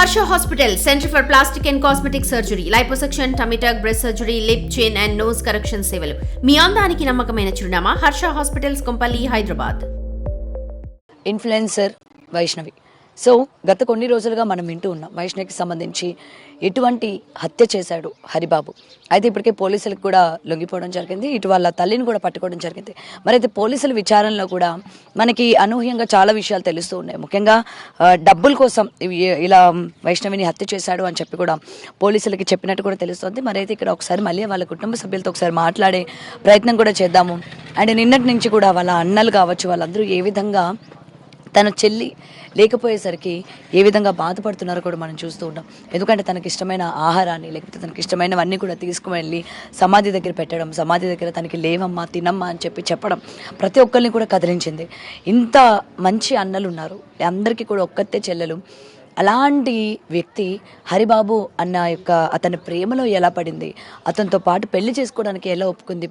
Harsha hospital, centre for plastic and cosmetic surgery, liposuction, tummy టక్, breast surgery, lip, చిన్ and nose correction సేవలు. మీ అందానికి నమ్మకమైన చిరునామా Harsha hospitals, Kompally, Hyderabad. Influencer Vaishnavi. So గత కొన్ని రోజులుగా మనం వింటూ ఉన్నాం వైష్ణవికి సంబంధించి ఎటువంటి హత్య చేశాడు హరిబాబు. అయితే ఇప్పటికే పోలీసులకు కూడా లొంగిపోవడం జరిగింది, ఇటు వాళ్ళ తల్లిని కూడా పట్టుకోవడం జరిగింది. మరి అయితే పోలీసుల విచారణలో కూడా మనకి అనూహ్యంగా చాలా విషయాలు తెలుస్తూ ఉన్నాయి. ముఖ్యంగా డబ్బుల కోసం ఇలా వైష్ణవిని హత్య చేశాడు అని చెప్పి కూడా పోలీసులకి చెప్పినట్టు కూడా తెలుస్తుంది. మరి అయితే ఇక్కడ ఒకసారి మళ్ళీ వాళ్ళ కుటుంబ సభ్యులతో ఒకసారి మాట్లాడే ప్రయత్నం కూడా చేద్దాము. అండ్ నిన్నటి నుంచి కూడా వాళ్ళ అన్నలు కావచ్చు, వాళ్ళందరూ ఏ విధంగా తన చెల్లి లేకపోయేసరికి ఏ విధంగా బాధపడుతున్నారో కూడా మనం చూస్తూ ఉంటాం. ఎందుకంటే తనకి ఇష్టమైన ఆహారాన్ని లేకపోతే తనకి ఇష్టమైనవన్నీ కూడా తీసుకువెళ్ళి సమాధి దగ్గర పెట్టడం, సమాధి దగ్గర తనకి లేవమ్మా తినమ్మా అని చెప్పడం ప్రతి ఒక్కరిని కూడా కదిలించింది. ఇంత మంచి అన్నలు ఉన్నారు, అందరికీ కూడా ఒక్కతే చెల్లెలు. అలాంటి వ్యక్తి హరిబాబు అన్న అతని ప్రేమలో ఎలా పడింది, అతనితో పాటు పెళ్లి చేసుకోవడానికి ఎలా ఒప్పుకుంది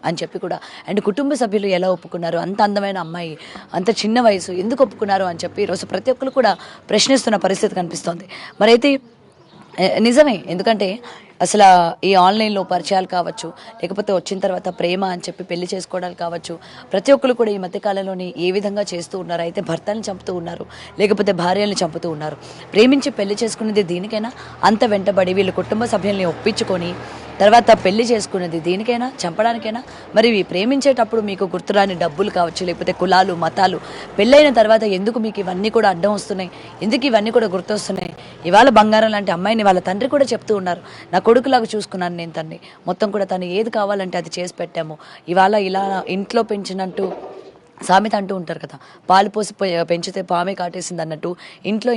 అని చెప్పి కూడా, అండ్ కుటుంబ సభ్యులు ఎలా ఒప్పుకున్నారు, అంత అందమైన అమ్మాయి అంత చిన్న వయసు ఎందుకు ఒప్పుకున్నారు అని చెప్పి ఈరోజు ప్రతి ఒక్కరు కూడా ప్రశ్నిస్తున్న పరిస్థితి కనిపిస్తోంది. మరైతే నిజమే, ఎందుకంటే అసలు ఈ ఆన్లైన్లో పరిచయాలు కావచ్చు, లేకపోతే వచ్చిన తర్వాత ప్రేమ అని చెప్పి పెళ్లి చేసుకోవడాలు కావచ్చు, ప్రతి ఒక్కరు కూడా ఈ మధ్యకాలంలోని ఏ విధంగా చేస్తూ ఉన్నారు. అయితే భర్తలను చంపుతూ ఉన్నారు, లేకపోతే భార్యలను చంపుతూ ఉన్నారు. ప్రేమించి పెళ్లి చేసుకునేది దీనికైనా, అంత వెంటబడి వీళ్ళు కుటుంబ సభ్యుల్ని ఒప్పించుకొని తర్వాత పెళ్లి చేసుకునేది దీనికైనా, చంపడానికైనా? మరి ప్రేమించేటప్పుడు మీకు గుర్తురాని డబ్బులు కావచ్చు, లేకపోతే కులాలు, మతాలు, పెళ్ళైన తర్వాత ఎందుకు మీకు ఇవన్నీ కూడా అడ్డం వస్తున్నాయి, ఎందుకు ఇవన్నీ కూడా గుర్తొస్తున్నాయి? ఇవాళ బంగారం లాంటి అమ్మాయిని వాళ్ళ తండ్రి కూడా చెప్తూ ఉన్నారు, నా కొడుకులాగా చూసుకున్నాను నేను తన్ని, మొత్తం కూడా తను ఏది కావాలంటే అది చేసి పెట్టాము. ఇవాళ ఇలా ఇంట్లో పెంచినట్టు సామెత అంటూ ఉంటారు కదా, పాలు పోసి పెంచితే పామే కాటేసింది అన్నట్టు, ఇంట్లో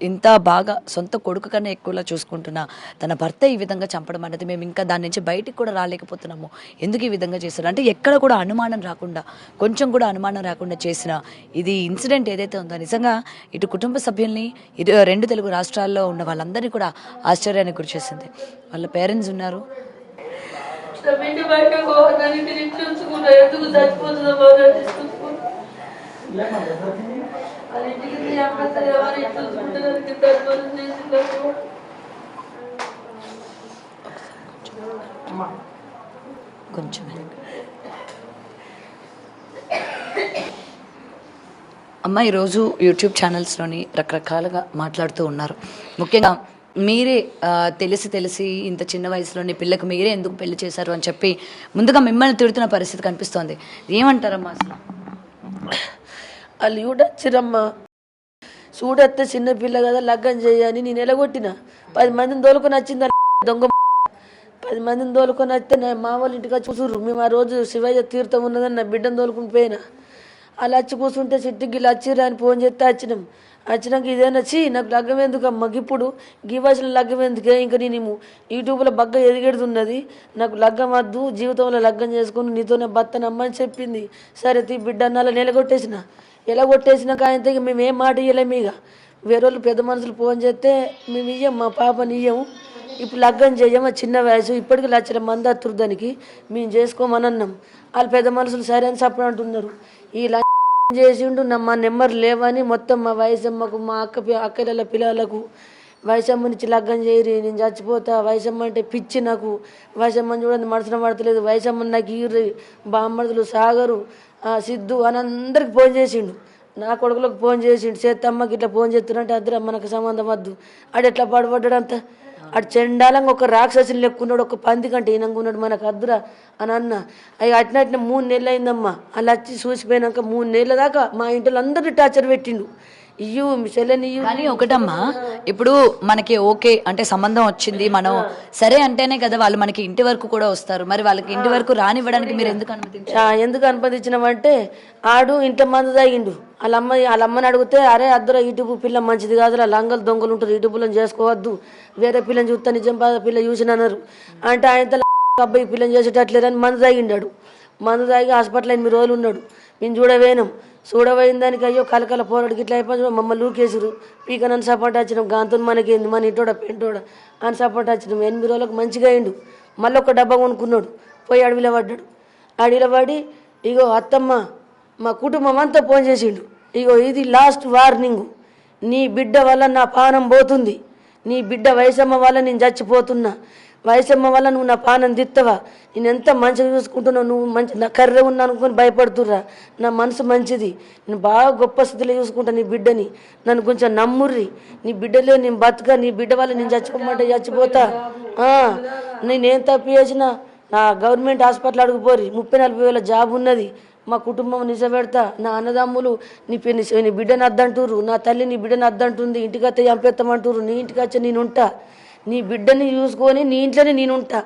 ఇంత బాగా సొంత కొడుకు కన్నా ఎక్కువలా చూసుకుంటున్నా తన భర్త ఈ విధంగా చంపడం అన్నది మేము ఇంకా దాని నుంచి బయటికి కూడా రాలేకపోతున్నాము. ఎందుకు ఈ విధంగా చేశారు అంటే ఎక్కడ కూడా అనుమానం రాకుండా, కొంచెం కూడా అనుమానం రాకుండా చేసిన ఇది ఇన్సిడెంట్ ఏదైతే ఉందో నిజంగా ఇటు కుటుంబ సభ్యుల్ని, ఇటు రెండు తెలుగు రాష్ట్రాల్లో ఉన్న వాళ్ళందరినీ కూడా ఆశ్చర్యానికి గురి చేసింది. వాళ్ళ పేరెంట్స్ ఉన్నారు. కొంచెం అమ్మ ఈరోజు యూట్యూబ్ ఛానల్స్లోని రకరకాలుగా మాట్లాడుతూ ఉన్నారు. ముఖ్యంగా మీరే తెలిసి ఇంత చిన్న వయసులోని పిల్లకు మీరే ఎందుకు పెళ్లి చేశారు అని చెప్పి ముందుగా మిమ్మల్ని తిడుతున్న పరిస్థితి కనిపిస్తోంది. ఏమంటారమ్మా అసలు? వాళ్ళు చూడొచ్చిరమ్మా, చూడొస్తే చిన్నపిల్ల కదా లగ్గం చేయని నేను ఎలగొట్టిన. 10 మందిని తోలుకొని వచ్చింది దొంగ. 10 మందిని తోలుకొని వస్తే నా మా వాళ్ళ ఇంటికి వచ్చి కూర్చుర్రు. మేము ఆ రోజు శివయ్య తీర్థం ఉన్నదని నా బిడ్డను తోలుకుని పోయినా. అలా వచ్చి కూర్చుంటే చిట్టికి ఇలా వచ్చిర్రా అని ఫోన్ చేస్తే వచ్చినాక ఇదేనా వచ్చి నాకు లగ్గం ఎందుకు అమ్మ, ఇప్పుడు గీవాసిన లగ్గం ఎందుకే, ఇంకా నేను యూట్యూబ్లో బగ్గ ఎదిగెడుతున్నది, నాకు లగ్గం వద్దు, జీవితంలో లగ్గం చేసుకుని నీతోనే బత్తనమ్మని చెప్పింది. సరే తీ బిడ్డ అన్నాలో ఎలగొట్టేసినాక ఆయనతో ఇక మేము ఏం మాట ఇవ్వలేము. ఇక వేరే వాళ్ళు పెద్ద మనుషులు ఫోన్ చేస్తే మేము ఇయ్యం, మా పాపని ఇయ్యము, ఇప్పుడు లగ్గం చెయ్యము, చిన్న వయసు, ఇప్పటికి 1 లక్షల మంది అత్తురు దానికి, మేము చేసుకోమని అన్నాం. వాళ్ళు పెద్ద మనుషులు సరే అని చెప్పడం అంటున్నారు. ఈ చేసిండు మా నెంబర్ లేవని మొత్తం మా వయసమ్మకు, మా అక్కల పిల్లలకు వయసమ్మనిచ్చి లగ్గం చేయరి, నేను చచ్చిపోతా, వయసమ్మ అంటే పిచ్చి నాకు, వయసమ్మని చూడండి మనసున పడతలేదు, వయసమ్మని నాకు ఈర్రి, బామ్మడుదులు సాగరు, సిద్ధు అని అందరికి ఫోన్ చేసిండు. నా కొడుకులకు ఫోన్ చేసిండు, చేత్తమ్మకి ఇట్లా ఫోన్ చేస్తున్నారంటే అద్దరు మనకు సంబంధం వద్దు. ఆడు ఎట్లా పడబడ్డాడంత, అటు చెండాలంగా ఒక రాక్షసుని లెక్కున్నాడు, ఒక పంది కంటే ఈనంగున్నాడు, మనకు అద్దురా అని అన్న. అవి అట్టిన 3 నెలలు అయిందమ్మా. అలా వచ్చి చూసిపోయినాక 3 నెలల దాకా మా ఇంట్లో అందరినీ టార్చర్ పెట్టిండు. ఇయ్యు చెల్లెని ఇయ్యు. కానీ ఒకటమ్మా, ఇప్పుడు మనకి ఓకే అంటే సంబంధం వచ్చింది, మనం సరే అంటేనే కదా వాళ్ళు మనకి ఇంటి వరకు కూడా వస్తారు. మరి వాళ్ళకి ఇంటి వరకు రానివ్వడానికి మీరు ఎందుకు అనుమతించారు? ఎందుకు అనుమతించినామంటే ఆడు ఇంట్లో మందు తాగిండు. వాళ్ళ అమ్మని అడిగితే, అరే అద్దరు యూట్యూబ్ పిల్ల మంచిది కాదురా, లంగలు దొంగలు ఉంటారు, యూట్యూబ్లను చేసుకోవద్దు, వేరే పిల్లని చూస్తా నిజం బాధ పిల్ల చూసినన్నారు అంటే ఆయనతో అబ్బాయి పిల్లని చేసేటట్లేరని మందు తాగిండాడు. మందు తాగి హాస్పిటల్ 8 రోజులు ఉన్నాడు. మేము చూడబోయిన దానికి అయ్యో కలకల పోరాడికి ఇట్లా అయిపోయి మమ్మల్ని లూకేసురు, పీక నన్ను సపోర్ట్ వచ్చినాం, గాంతో మనకేంది, మన ఇంటోడ పెంటోడ అని సపోర్ట్ వచ్చినాం. 8 రోజులకు మంచిగా అయిండు. మళ్ళీ ఒక డబ్బా కొనుక్కున్నాడు, పోయి అడవిలో పడ్డాడు. అడవిలో పడి ఇగో అత్తమ్మ మా కుటుంబం అంతా ఫోన్ చేసిండు, ఇగో ఇది లాస్ట్ వార్నింగ్, నీ బిడ్డ వల్ల నా పానం పోతుంది, నీ బిడ్డ వయసమ్మ వల్ల నేను చచ్చిపోతున్నా, వయసమ్మ వల్ల నువ్వు నా పానం దిత్తవా, నేను ఎంత మంచిగా చూసుకుంటున్నావు, నువ్వు మంచి నా కర్రె ఉన్నా అనుకుని భయపడుతుర్రా, నా మనసు మంచిది, నేను బాగా గొప్ప స్థితిలో చూసుకుంటా నీ బిడ్డని, నన్ను కొంచెం నమ్ముర్రి, నీ బిడ్డలే నేను బతుక, నీ బిడ్డ వల్ల నేను చచ్చిపోమంటే చచ్చిపోతా. నేనేం తప్పు చేసినా నా గవర్నమెంట్ హాస్పిటల్ అడుగుపోరి, 30-40 వేల జాబ్ ఉన్నది, మా కుటుంబం నిజపెడతా, నా అన్నదమ్ములు నీ బిడ్డను అద్దంటురు, నా తల్లి నీ బిడ్డను అద్దంటుంది, ఇంటికి వస్తే చంపేస్తామంటురు, నీ ఇంటికి వచ్చి నేనుంటా, నీ బిడ్డని చూసుకొని నీ ఇంట్లోనే నేనుంటా,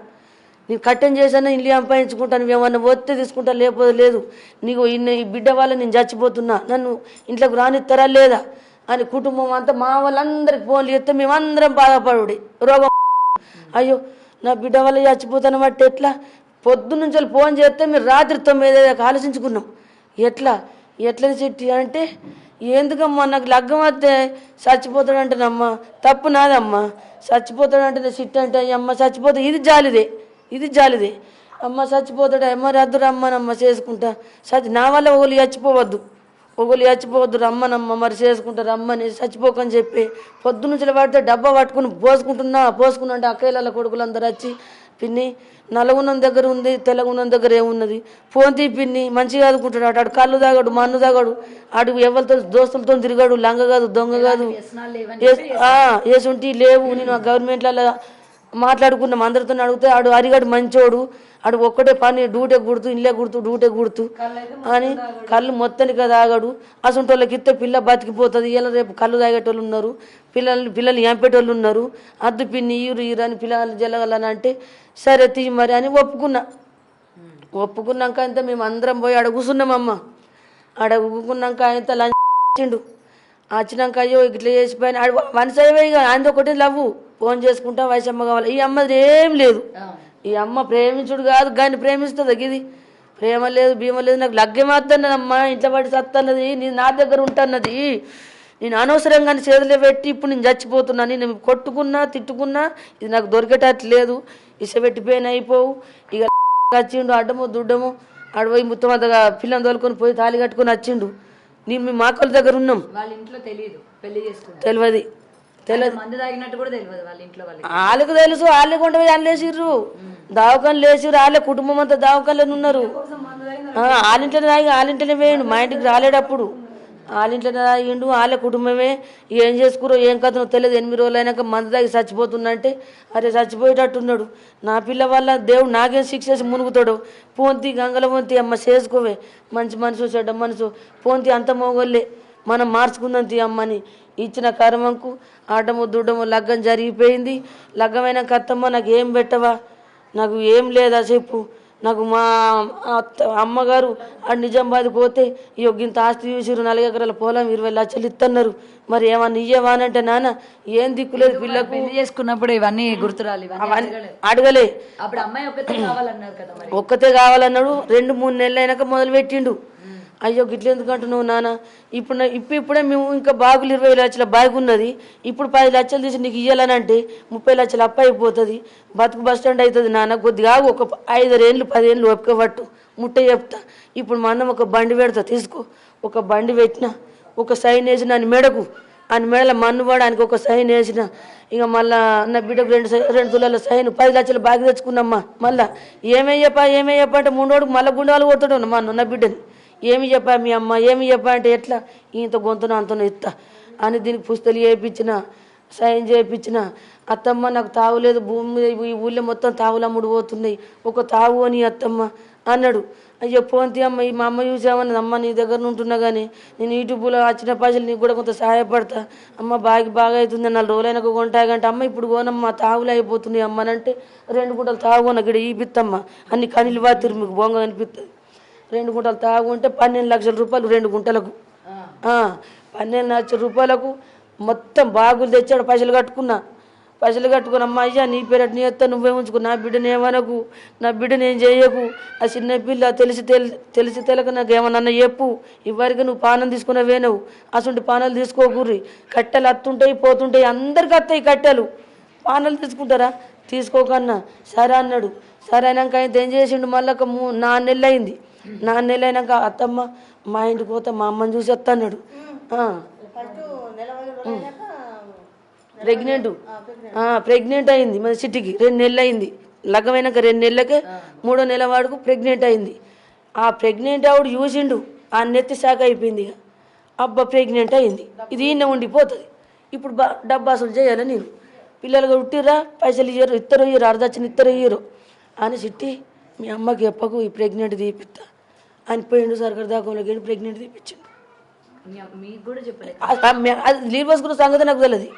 నేను కట్టం చేశాను ఇల్లు సంపాదించుకుంటా, నువ్వేమన్నా ఒత్తే తీసుకుంటా, లేకపోతే లేదు, నీకు ఈ బిడ్డ వల్ల నేను చచ్చిపోతున్నా, నన్ను ఇంట్లోకి రానిస్తారా లేదా అని కుటుంబం అంతా మా వాళ్ళందరికి ఫోన్లు చేస్తే మేమందరం బాధపడు రోగం. అయ్యో నా బిడ్డ వల్ల చచ్చిపోతాను బట్టి ఎట్లా, పొద్దున్నుంచి ఫోన్ చేస్తే మీరు రాత్రి 9 దాకా ఆలోచించుకున్నాం, ఎట్లా చెట్టి అంటే ఎందుకమ్మా నాకు లగ్గం వస్తే చచ్చిపోతాడంటేనమ్మా, తప్పు నాదమ్మా, చచ్చిపోతాడంటే సిట్ అంటే అమ్మ చచ్చిపోతా, ఇది జాలిదే అమ్మ చచ్చిపోతాడు, అమ్మ రద్దు రమ్మనమ్మ చేసుకుంటా, నా వల్ల ఒకళ్ళు చచ్చిపోవద్దు రమ్మనమ్మ, మరి చేసుకుంటా రమ్మని చచ్చిపోకని చెప్పి పొద్దున్నుంచి పడితే డబ్బా పట్టుకుని పోసుకున్నా అంటే అక్కయ్యల కొడుకులందరూ వచ్చి పిన్ని నల్లగున్నం దగ్గర ఉంది, తెల్లగున్నం దగ్గర ఏమున్నది, ఫోన్ తీ పిన్ని మంచిగా ఆదుకుంటాడు, ఆడు కళ్ళు తాగాడు, మన్ను తాగాడు, ఆడు ఎవరితో దోస్తులతో తిరిగాడు, లంగ కాదు దొంగ కాదు, ఏసుంటి లేవు. నేను గవర్నమెంట్లలో మాట్లాడుకున్నాం, అందరితో అడిగితే ఆడు అరిగాడు మంచోడు, ఆడు ఒక్కటే పని డ్యూటీ కుడుతూ ఇల్లే కుడుతూ అని కళ్ళు మొత్తానికి తాగాడు, అసలు వాళ్ళకి ఇస్తే పిల్ల బతికిపోతుంది, ఇలా రేపు కళ్ళు తాగేటోళ్ళు ఉన్నారు, పిల్లలు ఎంపేటోళ్ళు ఉన్నారు, అద్దు పిన్ని ఈరు అని పిల్లలు జల్లగలని అంటే సరే తీ మరి అని ఒప్పుకున్నాక అంతా మేము అందరం పోయి ఆడ కూర్చున్నామమ్మ, ఆడ కూకున్నాక ఆయన లంచ్ వచ్చినాక అయ్యో ఇట్లా చేసిపోయిన ఆడు మనసు ఇక ఆయన ఒకటి లవ్వు ఫోన్ చేసుకుంటా వయసమ్మ కావాలి, ఈ అమ్మది ఏం లేదు, ఈ అమ్మ ప్రేమించుడు కాదు కానీ ప్రేమిస్తుంది, ఇది ప్రేమ లేదు భీమ లేదు, నాకు లగ్గేమవుతున్నదమ్మా, ఇంట్లో పడి సత్తన్నది, నేను నా దగ్గర ఉంటున్నది, నేను అనవసరంగా చేతులు పెట్టి ఇప్పుడు నేను చచ్చిపోతున్నా, నేను కొట్టుకున్నా తిట్టుకున్నా ఇది నాకు దొరికేటట్టు లేదు, ఇసపెట్టిపోయిన అయిపోవు, ఇక వచ్చిండు అడ్డము దుడ్డము ఆడపోయి మొత్తం అంతగా పిల్లని తోలుకొని పోయి తాళి కట్టుకొని వచ్చిండు, నేను మీ మాకల దగ్గర ఉన్నాం, వాళ్ళ ఇంట్లో తెలియదు పెళ్లి చేసుకుంటారు తెలియదు మందు తాగినట్టు కూడా తెలియదు వాళ్ళ ఇంట్లో వాళ్ళకి తెలుసు, వాళ్ళే కొండ పోయి వాళ్ళు లేచిర్రు, దావకాలు లేచిర్రు, వాళ్ళే కుటుంబం అంతా దావకాలను ఉన్నారు, వాళ్ళింట్లోనే వేయండు, మా ఇంటికి రాలేడప్పుడు వాళ్ళింట్లోనే తాగిండు, వాళ్ళే కుటుంబమే, ఏం చేసుకురో ఏం కథనో తెలియదు, 8 రోజులు అయినాక మందు తాగి చచ్చిపోతున్నంటే అరే చచ్చిపోయేటట్టున్నాడు, నా పిల్ల వల్ల దేవుడు నాకేం శిక్ష చేసి మునుగుతాడు, పోంతి గంగల పోంతి అమ్మ చేసుకోవే, మంచి మనసు చెడ్డ మనసు పోంతి అంత మోగోళ్ళే, మనం మార్చుకుందాం తీ అమ్మని ఇచ్చిన కర్మంకు ఆటము దుడ్డము లగ్గం జరిగిపోయింది. లగ్గమైన కత్తమ్మ నాకు ఏం పెట్టవా, నాకు ఏం లేదా చెప్పు, నాకు మా అమ్మగారు ఆ నిజామాబాద్ పోతే ఇంత ఆస్తి చూసిరు, 4 ఎకరాల పొలం 20 లక్షలు ఇస్తున్నారు, మరి ఏమన్నా ఇయ్యవా అని అంటే నాన్న ఏం దిక్కులేదు, పిల్లకు పెళ్లి చేసుకున్నప్పుడు ఇవన్నీ గుర్తురాలి, అడగలే, అప్పుడు అమ్మాయి ఒక్కతే కావాలన్నాడు, 2-3 నెలలు అయినాక మొదలు పెట్టిండు, అయ్యో గిట్ల ఎందుకు అంటున్నావు నాన్న, ఇప్పుడే మేము ఇంకా బాగులు 20 లక్షల బాగు ఉన్నది, ఇప్పుడు 10 లక్షలు తీసి నీకు ఇవ్వాలని అంటే 30 లక్షలు అప్పు అయిపోతుంది, బతుకు బస్ స్టాండ్ అవుతుంది నాన్న, కొద్దిగా ఒక 5 ఏళ్ళు 10 ఏళ్ళు ఒప్పుక పట్టు ముట్ట చెప్తా, ఇప్పుడు మా అన్నం ఒక బండి పెడతా తీసుకో, ఒక బండి పెట్టిన ఒక సైన్ వేసిన అని మెడకు అని మెడల మన్ను పడానికి ఒక సైన్ వేసిన, ఇక మళ్ళా నా బిడ్డకు 2 తులాల సైన్ 10 లక్షలు బాగా తెచ్చుకున్నమ్మా, మళ్ళా ఏమయ్యప్ప అంటే 3 రోజులకు మళ్ళీ గుండాలు కొడతాడు మా నా బిడ్డని, ఏమి చెప్పా మీ అమ్మ ఏమి చెప్పా అంటే ఎట్లా ఇంత గొంతున అంతను ఇస్తా అని దీనికి పుస్తలు చేయించిన సైన్ చేయించిన, అత్తమ్మ నాకు తావులేదు, భూమి మీద ఈ ఊళ్ళో మొత్తం తావులు అమ్ముడు పోతున్నాయి, ఒక తావు అని అత్తమ్మ అన్నాడు. అయ్యో పోంతి అమ్మ ఈ మా అమ్మ చూసామన్నది, అమ్మ నీ దగ్గర ఉంటున్నా కానీ నేను యూట్యూబ్లో వచ్చిన పైసలు నీకు కూడా కొంత సహాయపడతా, అమ్మ బాగా అవుతుంది 4 రోజులైనా కొంటాయంటే, అమ్మ ఇప్పుడు కోనమ్మ తావులు అయిపోతున్నాయి అమ్మనంటే 2 గుంటలు తాగు కొన ఇక్కడ ఈపిత్తమ్మ అన్ని కనీలు బాతిరు మీకు బొంగ అనిపిస్తుంది, 2 గుంటలు తాగుంటే 12 లక్షల రూపాయలు 2 గుంటలకు, 12 లక్షల రూపాయలకు మొత్తం బాగులు తెచ్చాడు, పైసలు కట్టుకున్నమ్మా, అయ్యా నీ పేరట్ నీ ఎత్తా నువ్వే ఉంచుకు, నా బిడ్డని ఏమనకు, నా బిడ్డని ఏం చేయకు, ఆ చిన్న పిల్ల తెలిసి తెలక నాకు ఏమన్నా చెప్పు, ఇవరికి నువ్వు పానం తీసుకున్నవేనవు, అసలు పానాలు తీసుకోకూర్రి, కట్టెలు అత్తుంటాయి పోతుంటాయి, అందరికి వస్తాయి కట్టెలు, పానాలు తీసుకుంటారా తీసుకోకన్నా సరే అన్నాడు. సరే అయినాక అయితే ఏం చేసిండు, మళ్ళీ 4 నెలలు అయింది, 4 నెలలు అయినాక అత్తమ్మ మా ఇంటికి పోతే మా అమ్మని చూసి వస్తా అన్నాడు, ప్రెగ్నెంట్ అయింది మన సిటీకి 2 నెలలు అయింది. లగ్గమైనాక 2 నెలలకే 3వ నెల వాడుకు ప్రెగ్నెంట్ అయింది. ఆ ప్రెగ్నెంట్ ఆవిడ చూసిండు, ఆ నెత్తి శాఖ అయిపోయింది. ఇక అబ్బా ప్రెగ్నెంట్ అయింది, ఇది ఈయన ఉండిపోతుంది. ఇప్పుడు డబ్బు అసలు చేయాలి నేను. పిల్లలు ఉట్టిరా, పైసలు ఇయ్యరు, ఇద్దరు ఇయ్యరు, అర్ధచ్చిన ఇద్దరు ఇయ్యరు అని చిట్టి మీ అమ్మకి చెప్పకు ఈ ప్రెగ్నెంట్ తీపిస్తా అని పోయిండు. సర్కారు దాఖలోకి వెళ్ళి ప్రెగ్నెంట్ తీపిచ్చిండు. అది లీవ్ వేసుకున్న సంగతి నాకు తెలియదు.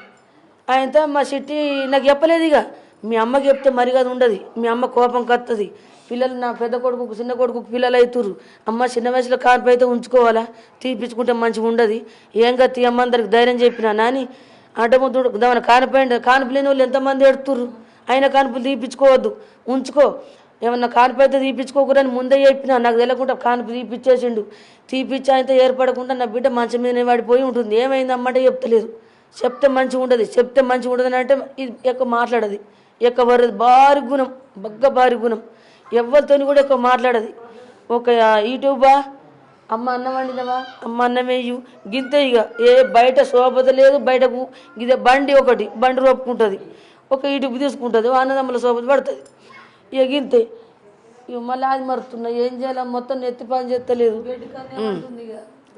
ఆయనతో మా చిట్టి నాకు చెప్పలేదు. ఇక మీ అమ్మకి చెప్తే మరి అది ఉండదు, మీ అమ్మ కోపం కత్తది. పిల్లలు నా పెద్ద కొడుకు చిన్న కొడుకు పిల్లలు అవుతురు. అమ్మ చిన్న వయసులో కాన్పు అయితే ఉంచుకోవాలా, తీపించుకుంటే మంచిగా ఉండదు. ఏం కదా తీయమ్మ అందరికి ధైర్యం చెప్పినా నాని అడ్డముద్దు దాని కానుపు లేని వాళ్ళు ఎంతమంది ఎడుతుర్రు. ఆయన కానుపులు తీపించుకోవద్దు, ఉంచుకో. ఏమన్నా కానుపు అయితే తీపించుకోకూడదని ముందే చెప్పినా, నాకు తెలియకుండా కానుపు తీపిచ్చేసిండు. తీపిచ్చి ఆయనతో ఏర్పడకుండా నా బిడ్డ మంచం మీదనే పడిపోయి ఉంటుంది. ఏమైందమ్మంటే చెప్తలేదు. చెప్తే మంచిగా ఉండదు, చెప్తే మంచిగా ఉండదు అంటే ఇది ఎక్కువ మాట్లాడది, ఎక్కువ వరది. భారీ గుణం, భారీ గుణం. ఎవరితో కూడా ఎక్కువ మాట్లాడది. ఒక యూట్యూబా అమ్మ అన్నం వండినవా, అమ్మ అన్నం వేయు గింతే. ఇక ఏ బయట శోభత లేదు. బయటకు ఇదే బండి రోపుకుంటుంది, ఒక యూట్యూబ్ తీసుకుంటుంది, అన్నదమ్ముల శోభత పడుతుంది. ఇక గింతే. ఇక మళ్ళీ అది మరుతున్నా, ఏం చేయాలి, మొత్తం నెత్తి పని చేస్తలేదు.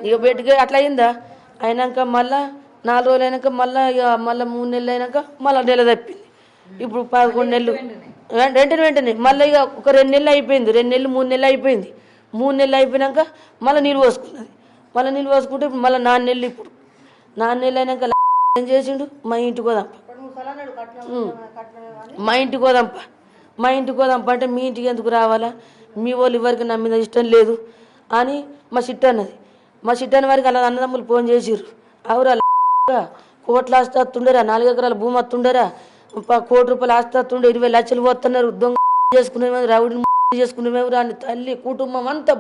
ఇక బయటకి అట్లా అయిందా. అయినాక మళ్ళా 4 రోజులు అయినాక మళ్ళీ ఇక మళ్ళీ 3 నెలలు అయినాక మళ్ళీ నెల తప్పింది. ఇప్పుడు 11 నెలలు వెంటనే మళ్ళీ ఇక ఒక 2 నెలలు అయిపోయింది. 2 నెలలు 3 నెలలు అయిపోయింది. 3 నెలలు అయిపోయినాక మళ్ళీ నీళ్ళు పోసుకున్నది. మళ్ళీ నీళ్ళు పోసుకుంటే ఇప్పుడు మళ్ళీ 4 నెలలు. ఇప్పుడు 4 నెలలు అయినాక ఏం చేసిండు, మా ఇంటికి పోదాంప, మా ఇంటికి పోదాంప అంటే మీ ఇంటికి ఎందుకు రావాలా, మీ వాళ్ళు ఎవరికి నా మీద ఇష్టం లేదు అని మా చిట్ట అన్నది. మా చిట్టని వారికి అలా అన్నదమ్ములు ఫోన్ చేసిర్రు. అవురా కోట్ల ఆస్తి వస్తుండరా, 4 ఎకరాల భూమి వస్తుండరా, 1 కోటి రూపాయలు ఆస్తి వస్తుండే, 20 లక్షలు పోతున్నారు, దొంగ చేసుకునేవారు, రౌడీని చేసుకునేవారు అని తల్లి కుటుంబం అంతా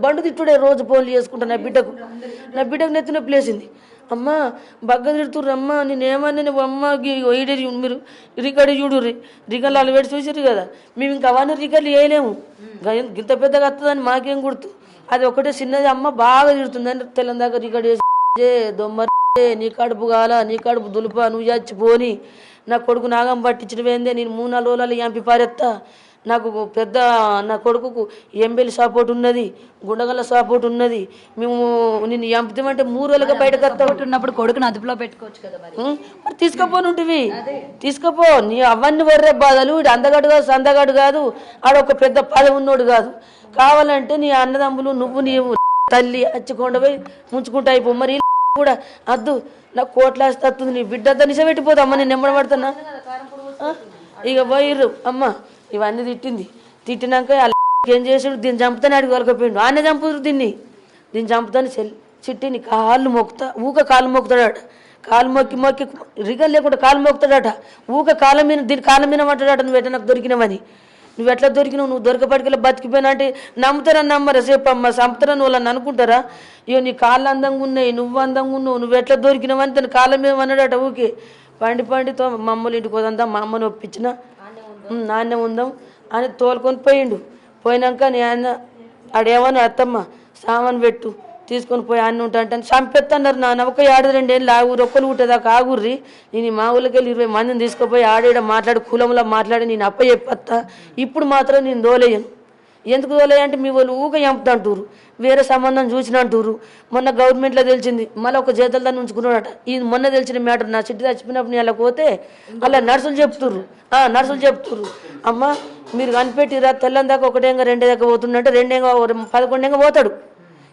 బండు తిట్టుడే. రోజు ఫోన్లు చేసుకుంటా నా బిడ్డకు నెత్తిన ప్లేసింది. అమ్మ బగ్గ తిడుతుర్రు, అమ్మ నేనేమన్నా నువ్వు అమ్మ మీరు రికార్డు చూడు, రికార్డులు అలా పెట్టి చూసారు కదా, మేము ఇంకా అవన్నీ రికార్డులు వేయలేము, ఇంత పెద్దగా వస్తుందని మాకేం గుర్తు. అది ఒకటే చిన్నది. అమ్మ బాగా తిడుతుందని తెల్లని దాకా రికార్డు చేసి దొమ్మ నీ కడుపు కాల, నీ కడుపు దులుపా, నువ్వు చచ్చిపోని, నా కొడుకు నాగం పట్టించినవేందే, నేను 3-4 రోజులలో ఎంపీ పారెత్తా, నాకు పెద్ద నా కొడుకుకు ఎంబెలి సపోర్ట్ ఉన్నది, గుండగల సపోర్ట్ ఉన్నది, మేము నిన్ను ఎంపుతామంటే 3 రోజులుగా బయటకు ఉన్నప్పుడు కొడుకుని అదుపులో పెట్టుకోవచ్చు కదా. మరి తీసుకుపోనుంటివి, తీసుకుపో. నీ అవన్నీ వర్రే బాధలు. ఇడు అందగాడు కాదు, సందగాడు కాదు, ఆడొక పెద్ద పదవి ఉన్నోడు కాదు. కావాలంటే నీ అన్నదమ్ములు నీవు తల్లి అచ్చికొండ పోయి ముంచుకుంటా అయిపో. మరి కూడా అద్దు, నాకు కోట్ల ఆస్తి వస్తుంది, నీ బిడ్డంతా నిజబెట్టిపోతా. అమ్మ నేను నెమ్మడబడుతున్నా. ఇక పోయిర్రు. అమ్మ ఇవన్నీ తిట్టినాక ఏం చేసాడు, దీన్ని చంపుతానే అడిగి వరకపోయిండు. ఆయన చంపుతారు దీన్ని చంపుతాను చిట్టి నీ కాళ్ళు మొక్కుతా, కాళ్ళు మొక్కుతాడట. కాలు మొక్కి రిగల్ లేకుండా కాలు మొక్కుతాడట. కాళ్ళ మీద దీని కాళ్ళ మీద పట్టాడట. నువ్వు ఎట్లా నాకు దొరికినవని, నువ్వు ఎట్లా దొరికినావు, నువ్వు దొరకపడికెళ్ళి బతికిపోయినా అంటే నమ్ముతారా, నమ్మరా? సేపు అమ్మ చంపుతారని వాళ్ళని అనుకుంటారా? ఇవో నీ కాళ్ళు అందంగా ఉన్నాయి, నువ్వు అందంగా ఉన్నావు, నువ్వు ఎట్లా దొరికినావని తన కాళ్ళ మీద అన్నాడట. పండితో మా అమ్మలు ఇంటికి పోదంతా, మా అమ్మని ఒప్పించిన నాన్న ఉందాం అని తోలుకొని పోయిండు. పోయినాక నేను ఆడేమని అత్తమ్మ సామాన్ పెట్టు తీసుకొని పోయి అన్న ఉంటా చంపెత్తన్నారు. నా నవ్వుక 2 ఏళ్ళు ఆగురు, ఒక్కరు కుట్టేదాకా ఆగుర్రి, నేను మా ఊళ్ళకి వెళ్ళి 20 మందిని తీసుకుపోయి ఆడేడ మాట్లాడి కులంలో మాట్లాడి నేను అప్ప చెప్పత్తా. ఇప్పుడు మాత్రం నేను దోలేయను. ఎందుకు దోలేయంటే మీ వాళ్ళు ఎంపుతంటారు, వేరే సంబంధం చూసినంటారు. మొన్న గవర్నమెంట్లో తెలిసింది, మళ్ళీ ఒక జీతాలు దాన్ని ఉంచుకున్నాడట. ఇది మొన్న తెలిసిన మ్యాటర్. నా చిట్టి చచ్చిపోయినప్పుడు నేను అలా పోతే అలా నర్సులు చెప్తుర్రు, అమ్మ మీరు కనిపెట్టిరా, తెల్లని దాకా 1 2 దాకా పోతుందంటే 2 11 పోతాడు.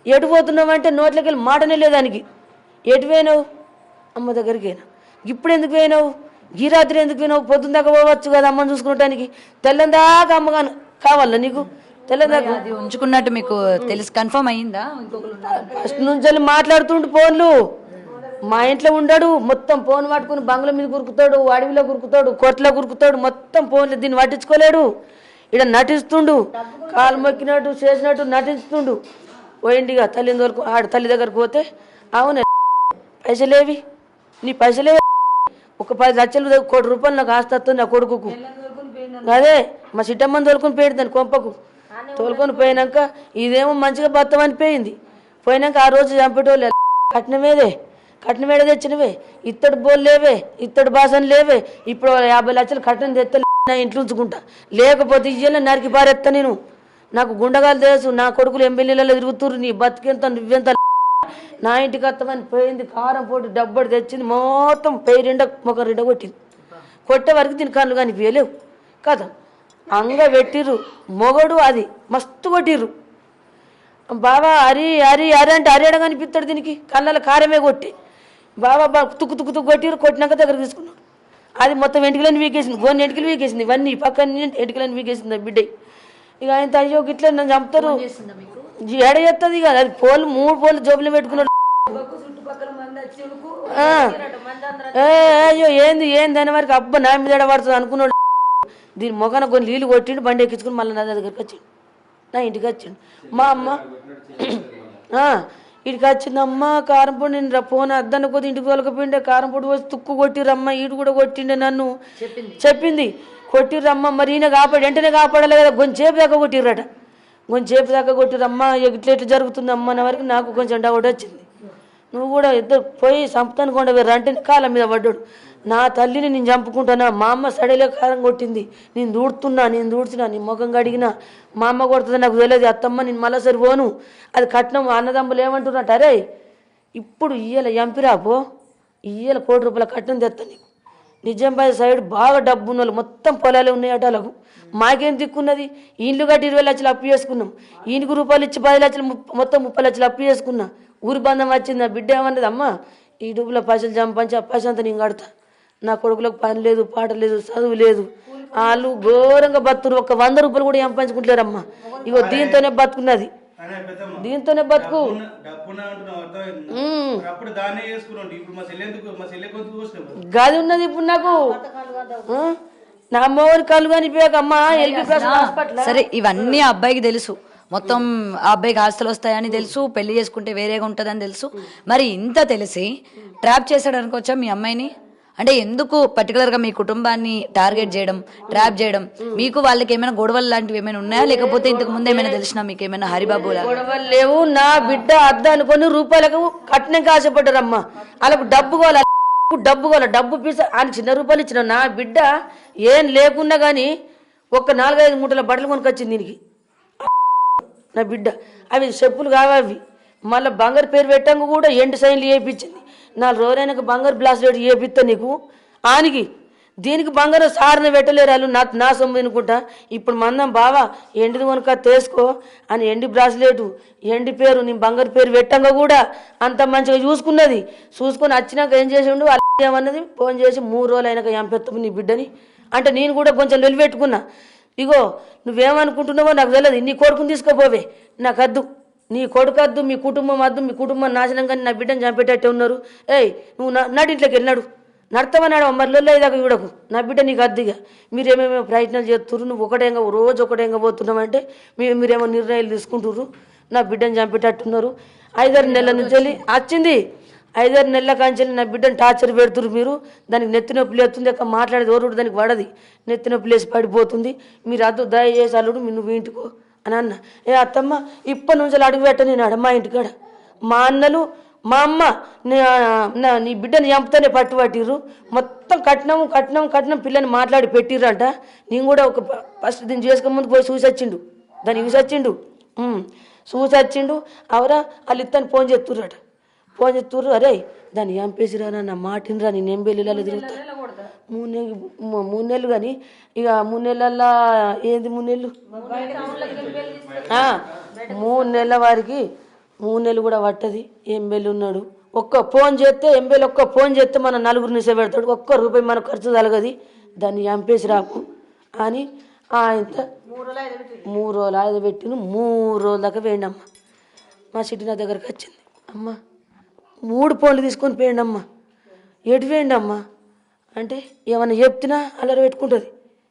ఎటు పోతున్నావంటే నోట్లోకి వెళ్ళి మాటనే లేదానికి. ఎటు పోయినావు? అమ్మ దగ్గరికి అయినా. ఇప్పుడు ఎందుకు పోయినావు? ఈ రాత్రి ఎందుకు పోయినావు? పొద్దున్న దాకా పోవచ్చు కదా అమ్మని చూసుకుంటానికి. తెల్లని దాకా అమ్మగాను కావాలా నీకు? తెల్లదాకా అది ఉంచుకున్నట్టు మీకు తెలిసి కన్ఫర్మ్ అయ్యిందా? ఫస్ట్ నుంచి మాట్లాడుతుండు ఫోన్లు. మా ఇంట్లో ఉండడు, మొత్తం ఫోన్ పట్టుకుని బంగ్లా మీద కురుకుతాడు, అడవిలో కురుకుతాడు, కొట్లో కురుకుతాడు, మొత్తం ఫోన్లు. దీన్ని పట్టించుకోలేడు. ఇక్కడ నటిస్తుండు, కాలు మొక్కినట్టు చేసినట్టు నటిస్తుండు. పోయిండిగా తల్లిని వరకు తల్లి దగ్గరకు పోతే, అవునే పైసలేవి, నీ పైసలేవి, ఒక 10 లక్షలు 1 కోటి రూపాయలు నాకు ఆస్తి వస్తుంది నా కొడుకుకు. అదే మా చిట్టమ్మని తోలుకొని పోయాడు దాని కొంపకు. తోలుకొని పోయినాక ఇదేమో మంచిగా బతమని పోయింది. పోయినాక ఆ రోజు చంపేటోళ్ళు కట్నమేదే కట్నం వేడ తెచ్చినవే, ఇత్తడి బోల్ లేవే, ఇత్తడి బాసన లేవే. ఇప్పుడు 50 లక్షలు కట్నం తెస్తే నా ఇంట్లో ఉంచుకుంటా, లేకపోతే ఇయ్యలే నరికి పారేస్తా నేను. నాకు గుండగాలు తెలుసు, నా కొడుకులు ఎంబెల్లీలలో తిరుగుతుర్రు, నీ బతికెంత నువ్వెంత. నా ఇంటికి వస్తామని పోయింది, కారం పోటీ డబ్బడి తెచ్చింది, మొత్తం పెయి రెండ మొక్క రెండ కొట్టింది. కొట్టే వరకు దీని కళ్ళు కానీ వేయలేవు కదా. అంగ పెట్టిర్రు, మొగడు అది మస్తు కొట్టిర్రు. బాబా అరి అరి అరి అంటే అరేడ కనిపిస్తాడు దీనికి, కళ్ళలో కారమే కొట్టి. బాబా తుక్కు తుక్కు తుక్కు కొట్టిర్రు. కొట్టినాక దగ్గర తీసుకున్నాడు. అది మొత్తం ఎంటికలను వీకేసింది, గొన్ని ఎంటికలు వీకేసింది, ఇవన్నీ పక్కన ఎంటికలను వీకేసింది ఆ బిడ్డ. ఇక ఆయన అయ్యో గిట్ల నన్ను చంపుతారు ఎడ చేస్తుంది. ఇక అది పోలు 3 పోలు జోబులు పెట్టుకున్నాడు. అయ్యో ఏంది ఏంది అనే వరకు అబ్బా నా మీద ఎడబడుతుంది అనుకున్నాడు. దీని మొఖాన కొన్ని నీళ్ళు కొట్టిండు, బండి ఎక్కించుకుని మళ్ళీ నా దగ్గరికి వచ్చిండు, నా ఇంటికి వచ్చిండు. మా అమ్మ ఇడికి వచ్చిందమ్మ, కారం పొడి నేను ఫోన్ అద్దన్న కొద్ది ఇంటికి తోలకపోయిండే, కారం పొడి పోసి తుక్కు కొట్టిరమ్మ, ఈడు కూడా కొట్టిండే నన్ను చెప్పింది. కొట్టిర్రమ్మ, మరి ఈయన కాపాడు వెంటనే కాపాడాలి కదా, కొంచెంసేపు దాకా కొట్టిర్రట. కొంచెంసేపు దాకా కొట్టిరమ్మ, ఇట్లా ఎట్లా జరుగుతుంది అమ్మ అనే వరకు నాకు కొంచెం డౌట్ వచ్చింది. నువ్వు కూడా ఇద్దరు పోయి చంపుతాను కొండ వేరు అంటే కాళ్ళ మీద పడ్డాడు. నా తల్లిని నేను చంపుకుంటానా, మా అమ్మ సడేలే కారం కొట్టింది, నేను దూడుతున్నా నీ ముఖం కడిగినా, మా అమ్మ కొడుతుంది నాకు తెలియదు, అత్తమ్మ నేను మళ్ళీ సరి పోను, అది కట్నం అన్నదమ్ములు ఏమంటున్నట్టు. అరే ఇప్పుడు ఇయ్యాల ఎంపిరాపో, ఇయ్యాల ₹1 కోటి కట్నం తెస్తా నీకు. నిజామాబాద్ సైడ్ బాగా డబ్బు ఉన్న వాళ్ళు మొత్తం పొలాలే ఉన్నాయి అటాలకు. మాకేం దిక్కున్నది, ఇండ్లు కట్టి 20 లక్షలు అప్పు చేసుకున్నాం, ఈయనకు రూపాయలు ఇచ్చి 10 లక్షలు మొత్తం 30 లక్షలు అప్పు చేసుకున్నా. ఊరి బంధం వచ్చింది, నా బిడ్డ ఏమన్నది, అమ్మ ఈ డబ్బుల పైసలు సంపాదించి ఆ పైసలు అంతా నేను కడతా, నా కొడుకులకు పని లేదు పాట లేదు చదువు లేదు, వాళ్ళు ఘోరంగా బతురు, ఒక ₹100 కూడా సంపాదించుకుంటలేరమ్మా. ఇగో దీంతోనే బతుకున్నది, దీంతోనే బతుకు. గది ఉన్నది ఇప్పుడు నాకు, నా అమ్మవారి కళ్ళు కనిపించకమ్మా. సరే ఇవన్నీ ఆ అబ్బాయికి తెలుసు, మొత్తం ఆ అబ్బాయికి ఆస్తులు వస్తాయని తెలుసు, పెళ్లి చేసుకుంటే వేరేగా ఉంటుందని తెలుసు. మరి ఇంత తెలిసి ట్రాప్ చేశాడు అనుకోవచ్చా మీ అమ్మాయిని? అంటే ఎందుకు పర్టికులర్గా మీ కుటుంబాన్ని టార్గెట్ చేయడం, ట్రాప్ చేయడం? మీకు వాళ్ళకి ఏమైనా గొడవలు లాంటివి ఏమైనా ఉన్నాయా, లేకపోతే ఇంతకు ముందు ఏమైనా తెలిసినా మీకు ఏమైనా హరిబాబు? గొడవలు లేవు, నా బిడ్డ అద్ద అనుకుని రూపాయలకు కట్నం ఆశపడ్డారమ్మా. వాళ్ళకు డబ్బు కావాలి, డబ్బు పీస అని చిన్న రూపాయలు ఇచ్చిన. నా బిడ్డ ఏం లేకున్నా కానీ ఒక 4-5 మూటల బట్టలు కొనుకొచ్చింది దీనికి నా బిడ్డ. అవి చెప్పులు కావవి, మళ్ళీ బంగారు పేరు పెట్టంగా కూడా ఎండు సైన్లు వేయించింది. 4 రోజులైనాక బంగారు బ్లాస్లెట్ వేపిస్తా నీకు ఆనికి. దీనికి బంగారం సారణ పెట్టలేరు వాళ్ళు, నా సొమ్ము తినుకుంటా. ఇప్పుడు మందం బావా ఎండిది కొనుక తీసుకో అని ఎండి బ్రాస్లెట్ ఎండి పేరు నీ బంగారు పేరు పెట్టంగా కూడా అంత మంచిగా చూసుకున్నది. చూసుకొని వచ్చినాక ఏం చేసిండు, ఏమన్నది ఫోన్ చేసి 3 రోజులు అయినాక ఎంపెత్తాము నీ బిడ్డని అంటే నేను కూడా కొంచెం నిలబెట్టుకున్నా. ఇగో నువ్వేమనుకుంటున్నావో నాకు తెలియదు, నీ కొడుకుని తీసుకోపోవే, నాకు అద్దు, నీ కొడుకు వద్దు, మీ కుటుంబం వద్దు, మీ కుటుంబం నాశనం కానీ నా బిడ్డను చంపేటట్టే ఉన్నారు. నువ్వు నడింట్లోకి వెళ్ళినాడు, నడతామన్నాడు, మరి లొల్లేదాకా చూడకు, నా బిడ్డ నీకు అద్దుగా. మీరేమేమో ప్రయత్నాలు చేస్తుర్రు, నువ్వు రోజు ఒకటేంగా పోతున్నామంటే మీరేమో నిర్ణయాలు తీసుకుంటుర్రు, నా బిడ్డను చంపేటట్టున్నారు. 5-6 నెలల నుంచి వెళ్ళి వచ్చింది, 5-6 నెలల కాంచెల్లి నా బిడ్డను టార్చర్ పెడుతురు మీరు. దానికి నెత్తి నొప్పి లేస్తుంది, అక్క మాట్లాడేది ఓరుడు దానికి పడది, నెత్తి నొప్పి లేసి పడిపోతుంది, మీరు అద్దు దయచేసి అల్లుడు నువ్వు ఇంటికో అని అన్న. అత్తమ్మ ఇప్పటి నుంచి అడుగు పెట్ట నేను మా ఇంటికాడ. మా అన్నలు మా అమ్మ నీ బిడ్డని చంపుతానే పట్టిర్రు, మొత్తం కట్నం పిల్లని మాట్లాడి పెట్టిర్రంట. నేను కూడా ఒక ఫస్ట్ దీన్ని చేసుకుని ముందు పోయి చూసొచ్చిండు, దాన్ని చూసొచ్చిండు. అవరా వాళ్ళు ఇత్తని ఫోన్ చేస్తుర్రట, ఫోన్ చేస్తుర్రు. అరే దాన్ని చంపేసిరా నా మాటినరా, నేను ఏం పెళ్ళిళ్ళలో తిరుగుతా. 3 నెలలు కానీ ఇక 3 నెలల్లో ఏంది 3 నెలలు 3 నెలల వారికి 3 నెలలు కూడా పట్టది. ఎంబెల్లి ఉన్నాడు, ఒక్క ఫోన్ చేస్తే ఎంబెల్లి ఒక్క ఫోన్ చేస్తే మన 4 నిమిషం పెడతాడు, ₹1 మన ఖర్చు తలగది, దాన్ని చంపేసి రాకు అని ఆయన 3 రోజులు ఆయుధ పెట్టిన. 3 రోజుల దాకా వేయండమ్మ. మా సిటీ నా దగ్గరకు వచ్చింది, అమ్మ 3 ఫోన్లు తీసుకొని పోయిండమ్మా. ఎటు వేయండమ్మా అంటే ఏమన్నా చెప్తున్నా అల్లరి పెట్టుకుంటుంది,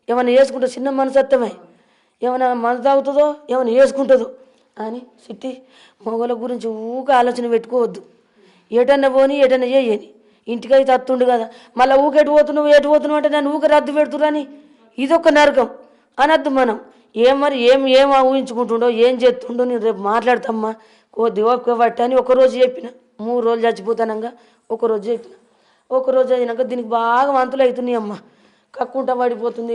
ఏమన్నా వేసుకుంటుంది, చిన్న మనసత్వమే, ఏమైనా మనసు తాగుతుందో ఏమైనా వేసుకుంటుందో అని సిట్టి మొగల గురించి ఊక ఆలోచన పెట్టుకోవద్దు. ఏటన్నా పోని ఏటన్నా చేయని, ఇంటికైతే అత్తుండు కదా, మళ్ళీ ఊకెటు పోతున్నావు అంటే నన్ను ఊక రద్దు పెడుతురని ఇదొక నరకం అనద్దు మనం. ఏం ఊహించుకుంటుండో ఏం చేస్తుండో నేను రేపు మాట్లాడతామ్మా, కొద్ది ఓపిక పట్టి అని 1 రోజు చెప్పిన. 3 రోజులు చచ్చిపోతానంగా ఒకరోజు చెప్పిన. ఒకరోజు అయినాక దీనికి బాగా వాంతులు అవుతున్నాయి అమ్మ, కక్కుంటా పడిపోతుంది,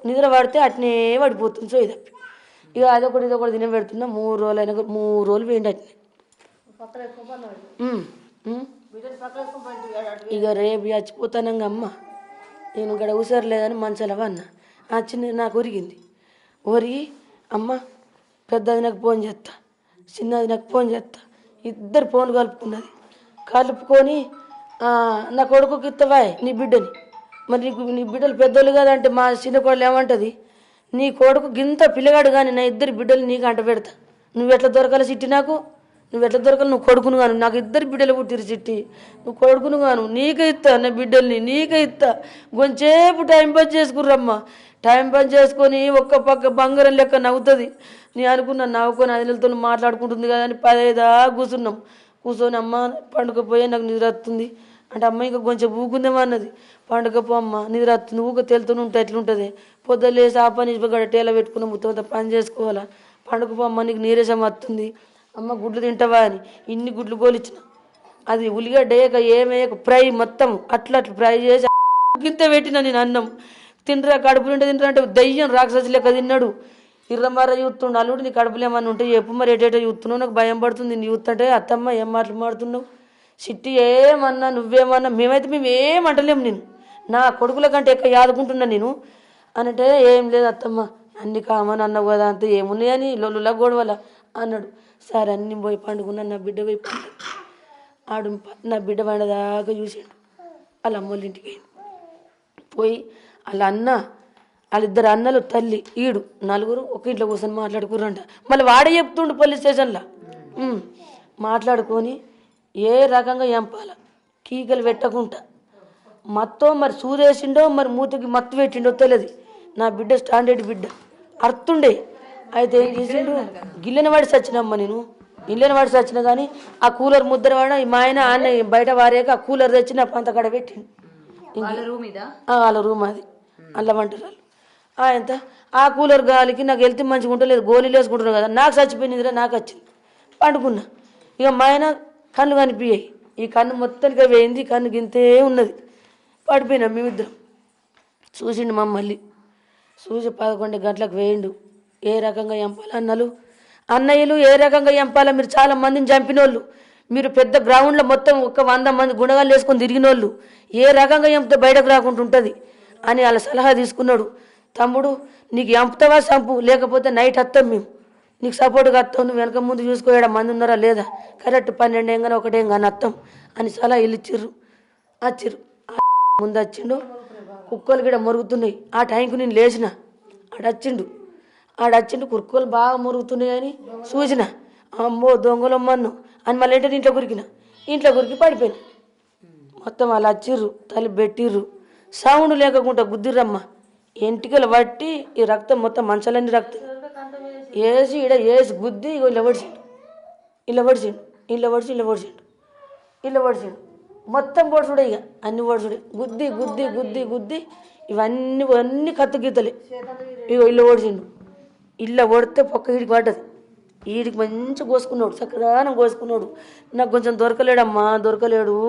నిద్ర పడితే అట్నే పడిపోతుంది సోయి తప్పి. ఇక అదొకటి ఇదొకటి తిన పెడుతున్నా. 3 రోజులు అయినాక 3 రోజులు వేయండి అట్నే. ఇక రేపు చచ్చిపోతానంగా అమ్మ, నేను ఇక్కడ ఊసారు లేదని మంచాలవా అన్న. ఆ చిన్న నాకు ఒరిగింది. ఒరిగి అమ్మ పెద్దది నాకు ఫోన్ చేస్తా, చిన్నది నాకు ఫోన్ చేస్తా, ఇద్దరు ఫోన్లు కలుపుకున్నది. కలుపుకొని నా కొడుకుకి ఇస్తావా నీ బిడ్డని, మరి నీ బిడ్డలు పెద్దోళ్ళు కదా అంటే మా చిన్న కోడలు ఏమంటుంది, నీ కొడుకు గింత పిల్లగాడు కానీ నా 2 బిడ్డలు నీకు అంట పెడతా, నువ్వు ఎట్లా దొరకాలి చిట్టి, నాకు నువ్వు ఎట్లా దొరకాలి, నువ్వు కొడుకును గాను, నాకు 2 బిడ్డలు పుట్టిరు చిట్టి, నువ్వు కొడుకును గాను, నీకే ఇస్తా నా బిడ్డల్ని, నీకే ఇస్తా. కొంచెంసేపు టైం పాస్ చేసుకుర్రమ్మా. టైం పాస్ చేసుకొని ఒక్క పక్క బంగారం లెక్క నవ్వుతుంది. నేను అనుకున్నాను నవ్వుకొని అదిలతో మాట్లాడుకుంటుంది కదా అని 15 కూర్చున్నాం. కూర్చొని అమ్మ పండుగపోయే నాకు నిద్ర వస్తుంది అంటే అమ్మ ఇంకా కొంచెం ఊకుందేమో అన్నది. పండుగపో అమ్మ నిద్ర వస్తుంది, ఊక తెలుతూనే ఉంటే ఎట్లుంటుంది, పొద్దులేసి ఆ పని గడటేలా పెట్టుకున్న మొత్తం పని చేసుకోవాలా, పండుగపో అమ్మ నీకు నీరసం వస్తుంది, అమ్మ గుడ్లు తింటావా అని ఇన్ని గుడ్లు గోలిచ్చిన. అది ఉల్లిగడ్డ ఏమేయక ఫ్రై మొత్తం అట్లా ఫ్రై చేసి గింత పెట్టిన నేను అన్నం. తింటరా కడుపు నిండా తింటరా అంటే దయ్యం రాక్షసి లెక్క తిన్నాడు. ఇర్రమర్ర చూస్తుండు. అల్లుడు నీ కడుపులు ఏమన్నా ఉంటే ఎప్పుడు మరి ఎటేటో చూస్తున్నావు, నాకు భయం పడుతుంది నీ చూస్తుంటే. అత్తమ్మ ఏం మాటలు మాడుతున్నావు, చిట్టి ఏమన్నా నువ్వేమన్నా, మేము ఏమంటలేము, నేను నా కొడుకుల కంటే ఎక్కువ యాదుకుంటున్నా నేను అనంటే, ఏం లేదు అత్తమ్మ అన్ని కామని అన్నావు కదా అంతే, ఏమున్నాయని లొల్లులా గొడవల అన్నాడు. సరే అన్ని పోయి పండుకున్నా. నా బిడ్డ పోయి ఆడు నా బిడ్డ పండదాకా చూసాడు. వాళ్ళ అమ్మోళ్ళ ఇంటికి పోయి వాళ్ళిద్దరు అన్నలు తల్లి ఈడు నలుగురు ఒక ఇంట్లో కూర్చొని మాట్లాడుకుర్రంట. మళ్ళీ వాడే చెప్తుండు పోలీస్ స్టేషన్లో. మాట్లాడుకొని ఏ రకంగా ఎంపాల కీకలు పెట్టకుండా మత్తో మరి సూదేసిండో మరి మూతికి మత్తు పెట్టిండో తెలియదు. నా బిడ్డ స్టాండర్డ్ బిడ్డ అర్థుండే. అయితే ఏం చేసిండు, గిల్లెన వాడి సచ్చినమ్మ, నేను ఇల్లెన వాడి సచ్చిన కానీ ఆ కూలర్ ముద్ర వాడ మా ఆయన బయట వారేక ఆ కూలర్ తెచ్చి నా పంత కడ పెట్టిండు. వాళ్ళ రూమ్ అది అల్ల వంటరాలు. ఎంత ఆ కూలర్ గాలికి నాకు హెల్త్ మంచిగా ఉంటలేదు, గోళీలు వేసుకుంటున్నాను కదా, నాకు చచ్చిపోయింది నాకు వచ్చింది. పండుకున్నా. ఇక మా ఆయన కళ్ళు కనిపించాయి, ఈ కన్ను మొత్తానికి వేయింది, కన్ను గింతే ఉన్నది. పడిపోయినా మేమిద్దరం. చూసిండు మమ్మల్ని, చూసి 11 గంటలకు వేయండు. ఏ రకంగా ఎంపాలి అన్నయ్యలు ఏ రకంగా ఎంపాలా, మీరు చాలా మందిని చంపినోళ్ళు, మీరు పెద్ద గ్రౌండ్లో మొత్తం 100 మంది గుణగాలు వేసుకొని తిరిగిన వాళ్ళు, ఏ రకంగా ఎంపితే బయటకు రాకుండా ఉంటుంది అని వాళ్ళ సలహా తీసుకున్నాడు. తమ్ముడు నీకు ఎంపుతావా చంపు, లేకపోతే నైట్ వస్తాం మేము నీకు సపోర్ట్గా వస్తాం, నువ్వు వెనక ముందు చూసుకోవడం మంది ఉన్నారా లేదా, కరెక్ట్ 12 ఏంగానే 1 ఏంగానే వస్తాం అని సలహా వీళ్ళు ఇచ్చిర్రు. ముందు వచ్చిండు, కుక్కలు కూడా మొరుగుతున్నాయి. ఆ టైంకు నేను లేచిన, ఆడొచ్చిండు కుక్కలు బాగా మొరుగుతున్నాయి అని చూసిన. అమ్మో దొంగలమ్మన్ను అని మళ్ళీ ఏంటంటే ఇంట్లో గురికి పడిపోయినా. మొత్తం వాళ్ళు వచ్చిర్రు, తలుపు పెట్టిర్రు, సౌండ్ లేకుండా గుద్దిర్రమ్మ, ఎంటికలు పట్టి ఈ రక్తం మొత్తం మంచాలన్నీ రక్తం వేసి వేసి గుద్ది ఇలా పడిచిండు మొత్తం పొడుచుడే. ఇక అన్ని పొడుచుడే, గుద్ది ఇవన్నీ కత్తు గీతలే. ఇగో ఇల్లు పొడిచిండు. ఇల్లు పొడితే పక్క వీడికి పడ్డది, వీడికి మంచిగా కోసుకున్నాడు, చక్కదానం కోసుకున్నాడు. నాకు కొంచెం దొరకలేడు.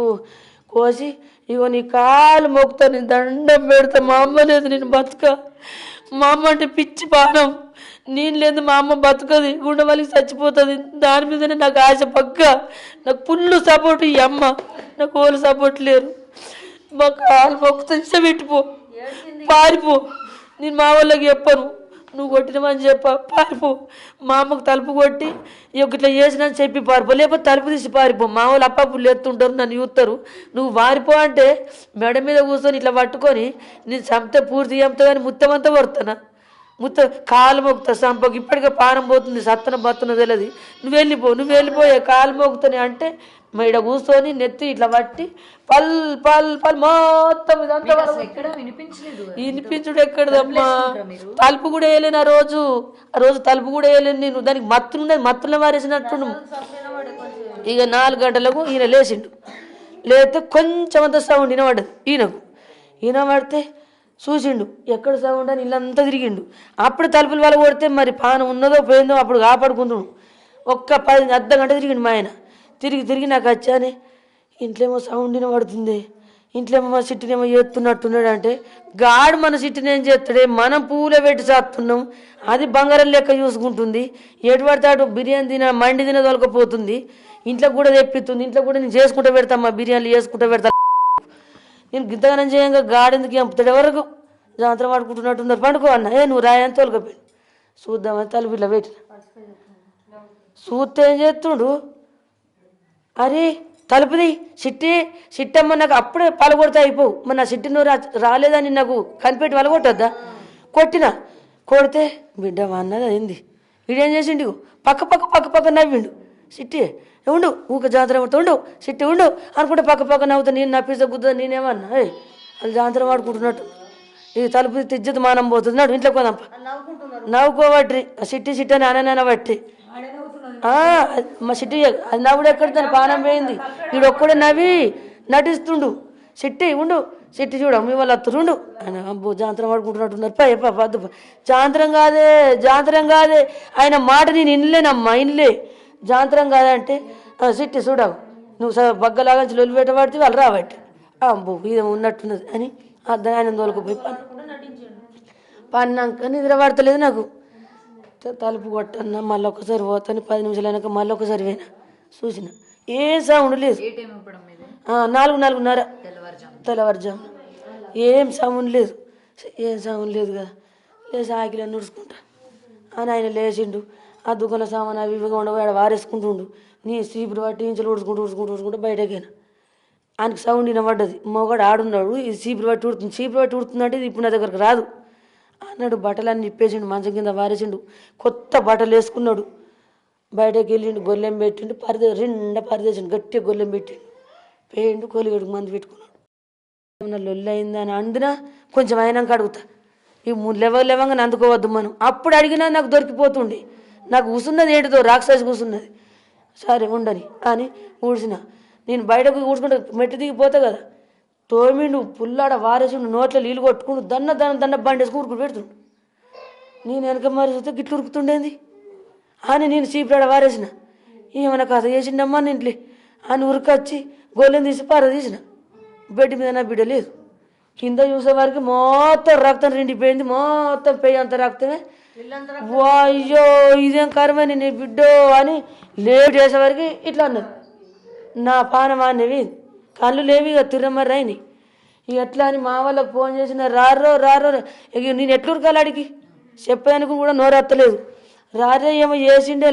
కోసి ఇగో నీ కాలు మొక్కుతా, నేను దండం పెడతా, మా అమ్మ లేదు నేను బతుక, మా అమ్మ అంటే పిచ్చి పానం, నేను లేదు మా అమ్మ బతుకది, గుండె వాళ్ళకి చచ్చిపోతుంది, దాని మీదనే నాకు ఆశ పక్క, నాకు ఫుల్ సపోర్ట్ ఈ అమ్మ, నాకు ఓళ్ళు సపోర్ట్ లేరు. మా కాలు మొక్కుతా, ఇష్టపెట్టిపో, పారిపో, నేను మా వాళ్ళకి చెప్పను, నువ్వు కొట్టినమని పారిపో. మా అమ్మకు తలుపు కొట్టి ఇట్లా చేసినా చెప్పి పారిపో, లేకపోతే తలుపు తీసి పారిపో. మా వాళ్ళు అప్పప్పుడు లేస్తుంటారు, నన్ను చూస్తారు. నువ్వు పారిపో అంటే మెడ మీద కూర్చొని ఇట్లా పట్టుకొని నేను చంపితే పూర్తి చంపుతా కానీ ముత్తమంతా పడుతున్నా, కాలు మోగుతా సంపకు, ఇప్పటికే పానం పోతుంది, సత్తన బతున్న తెలియదు, నువ్వు వెళ్ళిపోయే కాలు మోగుతానే అంటే ఈడ కూర్చొని నెత్తి ఇట్లా పట్టి పల్ మొత్తం ఇదంతా వినిపించుడు ఎక్కడదమ్మా. తలుపు కూడా వేయలేను ఆ రోజు తలుపు కూడా వేయలేను నేను, దానికి మత్తులో మారేసినట్టు. ఇక 4 గంటలకు ఈయన లేచిండు. లేకపోతే కొంచెం అంత సౌండ్ వినపడ్డది ఈయనపడితే చూసిండు, ఎక్కడ సౌండ్ అని ఇల్లంతా తిరిగిండు. అప్పుడు తలుపుల వాళ్ళ కొడితే మరి పానం ఉన్నదో పోయిందో అప్పుడు కాపాడుకుంటున్నాడు. ఒక్క 10 అర్ధ గంట తిరిగిండు మా ఆయన. తిరిగి నాకు వచ్చానే ఇంట్లో ఏమో సౌండ్ వినబడుతుంది, ఇంట్లో ఏమో మా సిట్టినేమో చేస్తున్నట్టున్నాడు. అంటే గాడు మన సిట్టిని ఏం చేస్తాడే, మనం పువ్వులో పెట్టి చేస్తున్నాం, అది బంగారం లెక్క చూసుకుంటుంది. ఎటు పడితే అటు బిర్యానీ తిన మండి తిన తొలకపోతుంది, ఇంట్లో కూడా తెప్పిస్తుంది. ఇంట్లో కూడా నేను చేసుకుంటూ పెడతామ్మా, బిర్యానీలు చేసుకుంటూ పెడతా. నేను గింతగానం చేయంగా గాడెందుకు చంపుతాడు ఎవరకు జాతర పడుకుంటున్నట్టున్నారు. పండుకో అన్న, నువ్వు రాయని తొలకపోయి చూద్దామని తలుపు ఇట్లా పెట్టిన. చూస్తే ఏం చేస్తుండు, అరే తలుపుది సిట్టమ్మ నాకు అప్పుడే పలగొడితే అయిపోవు. మరి నా సిట్టి నువ్వు రాలేదని నాకు కనిపెట్టి పలగొట్టద్దా? కొట్టిన కొడితే బిడ్డ అన్నది అయింది. వీడేం చేసిండు, పక్క నవ్విండు. సిట్టి ఉండు, ఊక జాతర పడుతూ ఉండు, సిట్టి ఉండు అనుకుంటే పక్క నవ్వుతా. నేను నప్పిస్తా గుద్దా, నేనేమన్నా వాళ్ళు జాతర వాడుకుంటున్నట్టు. ఇది తలుపు తిజ్జత మానం పోతుంది, నాడు ఇంట్లోకి పోదాంప. నవ్వుకోబట్టి సిట్టి అని అనైనా బట్టి మా సిట్టి అది నవ్వుడు ఎక్కడ దాని పానం పోయింది. వీడు ఒక్కడే నవ్వి నటిస్తుండు. సిట్టి ఉండు, సిట్టి చూడ మీ వాళ్ళు అత్తురుండు అని. అబ్బో జాంతరం ఆడుకుంటున్నట్టున్నారు. పద్దు జాంతరం కాదే ఆయన మాట నేను ఇనలేనమ్మా, ఇనలే. జాంతరం కాదంటే సిట్టి చూడవు నువ్వు బగ్గలాగా లొల్లి పెట్టబడితే వాళ్ళు రాబట్టి అబ్బో ఇది ఉన్నట్టున్నది అని అర్థం ఆయన తోలుకుపోయి పన్నాక నిద్ర పడతలేదు నాకు. తలుపు కొట్టన్నా మళ్ళీ ఒకసారి పోతాను. 10 నిమిషాలు అయినాక మళ్ళీ ఒకసారి పోయినా చూసిన ఏ సౌండ్ లేదు. 4:30 తెల్లవారుజామున ఏం సౌండ్ లేదు, కదా. లేచి ఆకిలో నుడుచుకుంటా అని ఆయన లేచిండు. ఆ దుకాణంలో సామాన్ అవి ఇవిగా ఉండవు వారేసుకుంటుండు. నీ సీపులు పట్టి ఇంచులు ఉడుచుకుంటూ బయటకైనా ఆయనకి సౌండ్ వినబడ్డది. మొగడు ఆడున్నాడు, ఇది సీపులు పట్టి ఉడుతుందంటే ఇది ఇప్పుడు నా దగ్గరకు రాదు అన్నాడు. బట్టలన్నీ ఇప్పేసిండు, మంచం కింద వారేసిండు. కొత్త బట్టలు వేసుకున్నాడు. బయటకు వెళ్ళిండు, గొల్లెం పెట్టిండు, రెండా పరిదేసిండు, గట్టిగా గొల్లెం పెట్టిండు. పేయిండు, కోలిగడుకు మంది పెట్టుకున్నాడు. ఏమన్నా లొల్లి అయిందని అందినా కొంచెం అయినాక అడుగుతా. ఈ లేవంగా అందుకోవద్దు మనం. అప్పుడు అడిగినా నాకు దొరికిపోతుండే. నాకు కూసున్నది ఏంటిదో రాక్షసి కూసున్నది. సరే ఉండని అని ఊడ్చిన. నేను బయటకు ఊడ్చుకుంటే మెట్టు దిగిపోతా కదా. తోమిండు, పుల్లాడ వారేసిండు, నోట్లో నీళ్ళు కొట్టుకుంటూ దన్న బండేసుకు ఉరుకుడు పెడుతుండు. నేను వెనక మరి చూస్తే గిట్లు ఉరుకుతుండేది అని నేను చీపులాడ వారేసిన. ఏమైనా కథ చేసిండమ్మా ఇంట్లో అని ఉరికొచ్చి గోళ్ళని తీసి తీసిన. బెడ్ మీద నా బిడ్డ లేదు. కింద చూసేవారికి మొత్తం రక్తం నిండిపోయింది, మొత్తం పెయ్యి అంత రక్తమే. అయ్యో ఇదేం కర్మని నీ బిడ్డో అని లేట్ చేసేవారికి ఇట్లా అన్నది. నా పానం అనేవి కళ్ళు లేవి ఇక తిరమర్రి అయినాయి. ఇక ఎట్లా అని మా వాళ్ళకి ఫోన్ చేసిన రారో ఇక నేను ఎట్లు ఉరకాలి అడిగి చెప్పానికి కూడా నోరెత్తలేదు. రారే ఏమో వేసిండే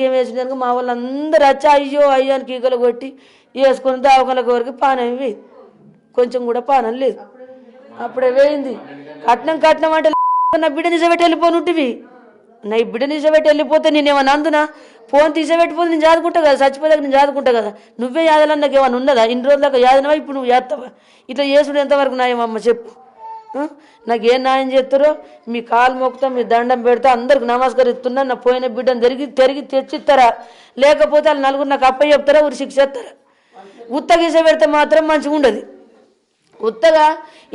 ఏమో వేసిండే అనుకో మా వాళ్ళు అందరూ వచ్చి అయ్యో అని కీకలు కొట్టి వేసుకుని దావకాలకు వరకు పానం ఇవి కొంచెం కూడా పానం లేదు. అప్పుడే వేయింది. కట్నం అంటే నా బిడ్డ నిజబెట్టి వెళ్ళిపోనుంటివి. నా బిడ్డ నిజబెట్టి వెళ్ళిపోతే నేనేమన్నా అందునా ఫోన్ తీసేపెట్టిపోతే నేను జాదుకుంటా కదా, చచ్చిపోయాక నేను జాదుకుంటా కదా. నువ్వే యాదలని నాకు ఏమన్నా ఉన్నదా? ఇన్ని రోజులకు యాదనవా, ఇప్పుడు నువ్వు చేస్తావా? ఇట్లా చేసుడు ఎంతవరకు న్యాయమమ్మ చెప్పు. నాకేం న్యాయం చేస్తారో మీ కాలు మొక్కుతా, మీ దండం పెడతా, అందరికి నమస్కరిస్తున్నా. నా పోయిన బిడ్డను తిరిగి తెచ్చిస్తారా? లేకపోతే వాళ్ళు నలుగురు నాకు అప్ప చెప్తారా, ఊరి శిక్ష చేస్తారా? ఉత్తగీస పెడితే మాత్రం మంచిగా ఉండదు. ఉత్తగా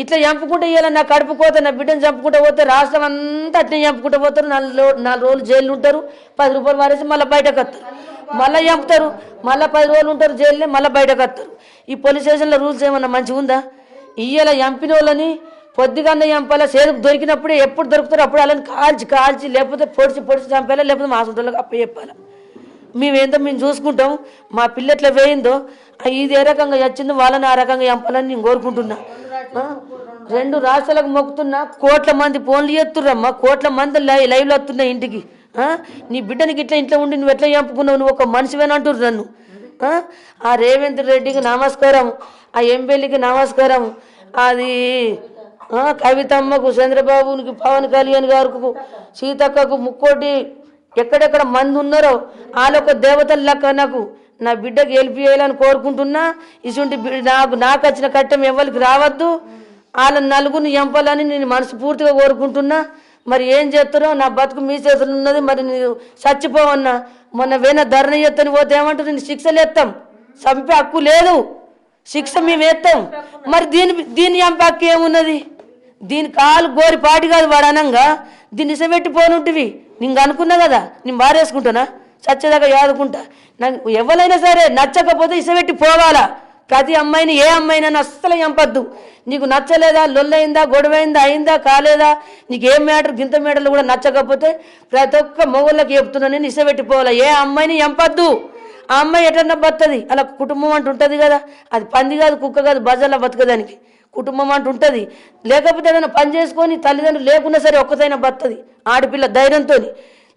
ఇట్లా చంపుకుంటూ ఇవ్వాలి. నా కడుపు కోత నా బిడ్డను చంపుకుంటూ పోతే రాష్ట్రం అంతా అట్నే చంపుకుంటూ పోతారు. 4 రోజులు జైలు ఉంటారు, 10 రూపాయలు మారేసి మళ్ళీ బయటకు వస్తారు. మళ్ళీ చంపుతారు, మళ్ళీ 10 రోజులు ఉంటారు జైలునే, మళ్ళీ బయటకు వస్తారు. ఈ పోలీస్ స్టేషన్లో రూల్స్ ఏమన్నా మంచిగా ఉందా? ఇయ్యాల చంపిన వాళ్ళని పొద్దుగానే చంపాలా, చేతికి దొరికినప్పుడే ఎప్పుడు దొరుకుతారో అప్పుడు వాళ్ళని కాల్చి లేకపోతే పొడిచి చంపాలా, లేకపోతే మా సొంతలకు అప్ప చెప్పాలా. మేమేందో మేము చూసుకుంటాం. మా పిల్ల ఎట్లా వేయిందో ఇది ఏ రకంగా వచ్చిందో వాళ్ళని ఆ రకంగా చంపాలని నేను కోరుకుంటున్నా. 2 రాష్ట్రాలకు మొక్కుతున్నా. కోట్ల మంది ఫోన్లు చేస్తుర్రమ్మా, కోట్ల మంది లైవ్లో వస్తున్నాయి ఇంటికి. నీ బిడ్డనికి ఇట్లా ఇంట్లో ఉండి నువ్వు ఎట్లా చంపుకున్నావు, నువ్వు ఒక మనిషివేనంటుర్రు నన్ను. ఆ రేవంత్ రెడ్డికి నమస్కారం, ఆ ఎంపీలకి నమస్కారం, అది కవితమ్మకు, చంద్రబాబునికి, పవన్ కళ్యాణ్ గారికి, సీతక్కకు, ముక్కోటి ఎక్కడెక్కడ మంది ఉన్నారో వాళ్ళొక దేవతల లెక్క నాకు నా బిడ్డకి వెళ్ళిపోయాలని కోరుకుంటున్నా. ఇటువంటి నాకు వచ్చిన కట్టం ఎవరికి రావద్దు. వాళ్ళ నలుగురిని చంపాలని నేను మనస్ఫూర్తిగా కోరుకుంటున్నా. మరి ఏం చేస్తారో నా బతుకు మీ చేతులు ఉన్నది. మరి నేను చచ్చిపోవన్నా. మొన్న వేన ధరణ ఎత్తని పోతే ఏమంటారు, నేను శిక్షలు ఎత్తాం. చంపే హక్కు లేదు, శిక్ష మేము ఎత్తాం. మరి దీని చంపే హక్కు ఏమున్నది? దీని కాలు గోరి పాటి కాదు వాడు అనంగా దీన్ని ఇసబెట్టిపోనుంటివి. నీకు అనుకున్నా కదా నేను బారేసుకుంటానా, చచ్చేదాకా యాదుకుంటా. నాకు ఎవరైనా సరే నచ్చకపోతే ఇసబెట్టి పోవాలా. ప్రతి అమ్మాయిని ఏ అమ్మాయినైనా అస్సలు చంపద్దు. నీకు నచ్చలేదా, లొల్లైందా, గొడవైందా, అయిందా కాలేదా, నీకు ఏం మ్యాటర్ గింత మ్యాటర్లు కూడా నచ్చకపోతే ప్రతి ఒక్క మొగుళ్ళకి చెప్తున్నా నేను ఇసబెట్టిపోవాలా. ఏ అమ్మాయిని చంపద్దు. ఆ అమ్మాయి ఎటన్నా బతుంది, అలా కుటుంబం అంటూ ఉంటుంది కదా. అది పంది కాదు, కుక్క కాదు, బజార్లో బతకదానికి కుటుంబం అంటూ ఉంటుంది. లేకపోతే ఏదైనా పని చేసుకొని తల్లిదండ్రులు లేకున్నా సరే ఒక్కతైనా బతుంది ఆడపిల్ల ధైర్యంతో.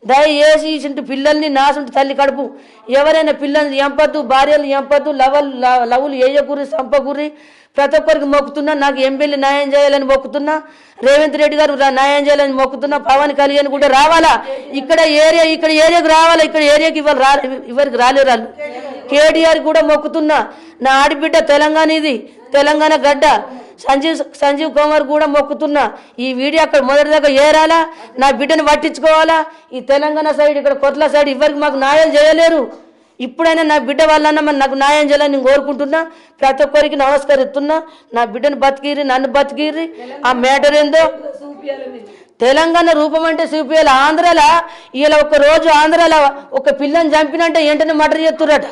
దయచేసి ఇంటి పిల్లల్ని నాసుంటి తల్లి కడుపు ఎవరైనా పిల్లల్ని చంపద్దు, భార్యలు చంపద్దు, లవులు వేయకూరి చంపకూరి. ప్రతి ఒక్కరికి మొక్కుతున్నా. నాకు ఎంపీలు న్యాయం చేయాలని మొక్కుతున్నా. రేవంత్ రెడ్డి గారు న్యాయం చేయాలని మొక్కుతున్నా. పవన్ కళ్యాణ్ కూడా రావాలా. ఇక్కడ ఏరియాకి రావాలా. ఇక్కడ ఏరియాకి ఇవరికి రాలేరు వాళ్ళు. కేటీఆర్ కూడా మొక్కుతున్నా. నా ఆడబిడ్డ తెలంగాణ, ఇది తెలంగాణ గడ్డ. సంజీవ్ కుమార్ కూడా మొక్కుతున్నా. ఈ వీడియో అక్కడ మొదటి దాకా ఏరాలా. నా బిడ్డను పట్టించుకోవాలా. ఈ తెలంగాణ సైడ్, ఇక్కడ కొట్ల సైడ్ ఇవరికి మాకు న్యాయం చేయలేరు. ఇప్పుడైనా నా బిడ్డ వాళ్ళన్నా మరి నాకు న్యాయం చేయాలని నేను కోరుకుంటున్నా. ప్రతి ఒక్కరికి నమస్కరిస్తున్నా. నా బిడ్డను బతికిరి, నన్ను బతికిరి. ఆ మ్యాటర్ ఏందో తెలంగాణ రూపం అంటే చూపించాలి. ఆంధ్రాలో ఇలా ఒక రోజు ఆంధ్రాలో ఒక పిల్లని చంపినంటే వెంటనే మర్డర్ చేస్తుర్రట.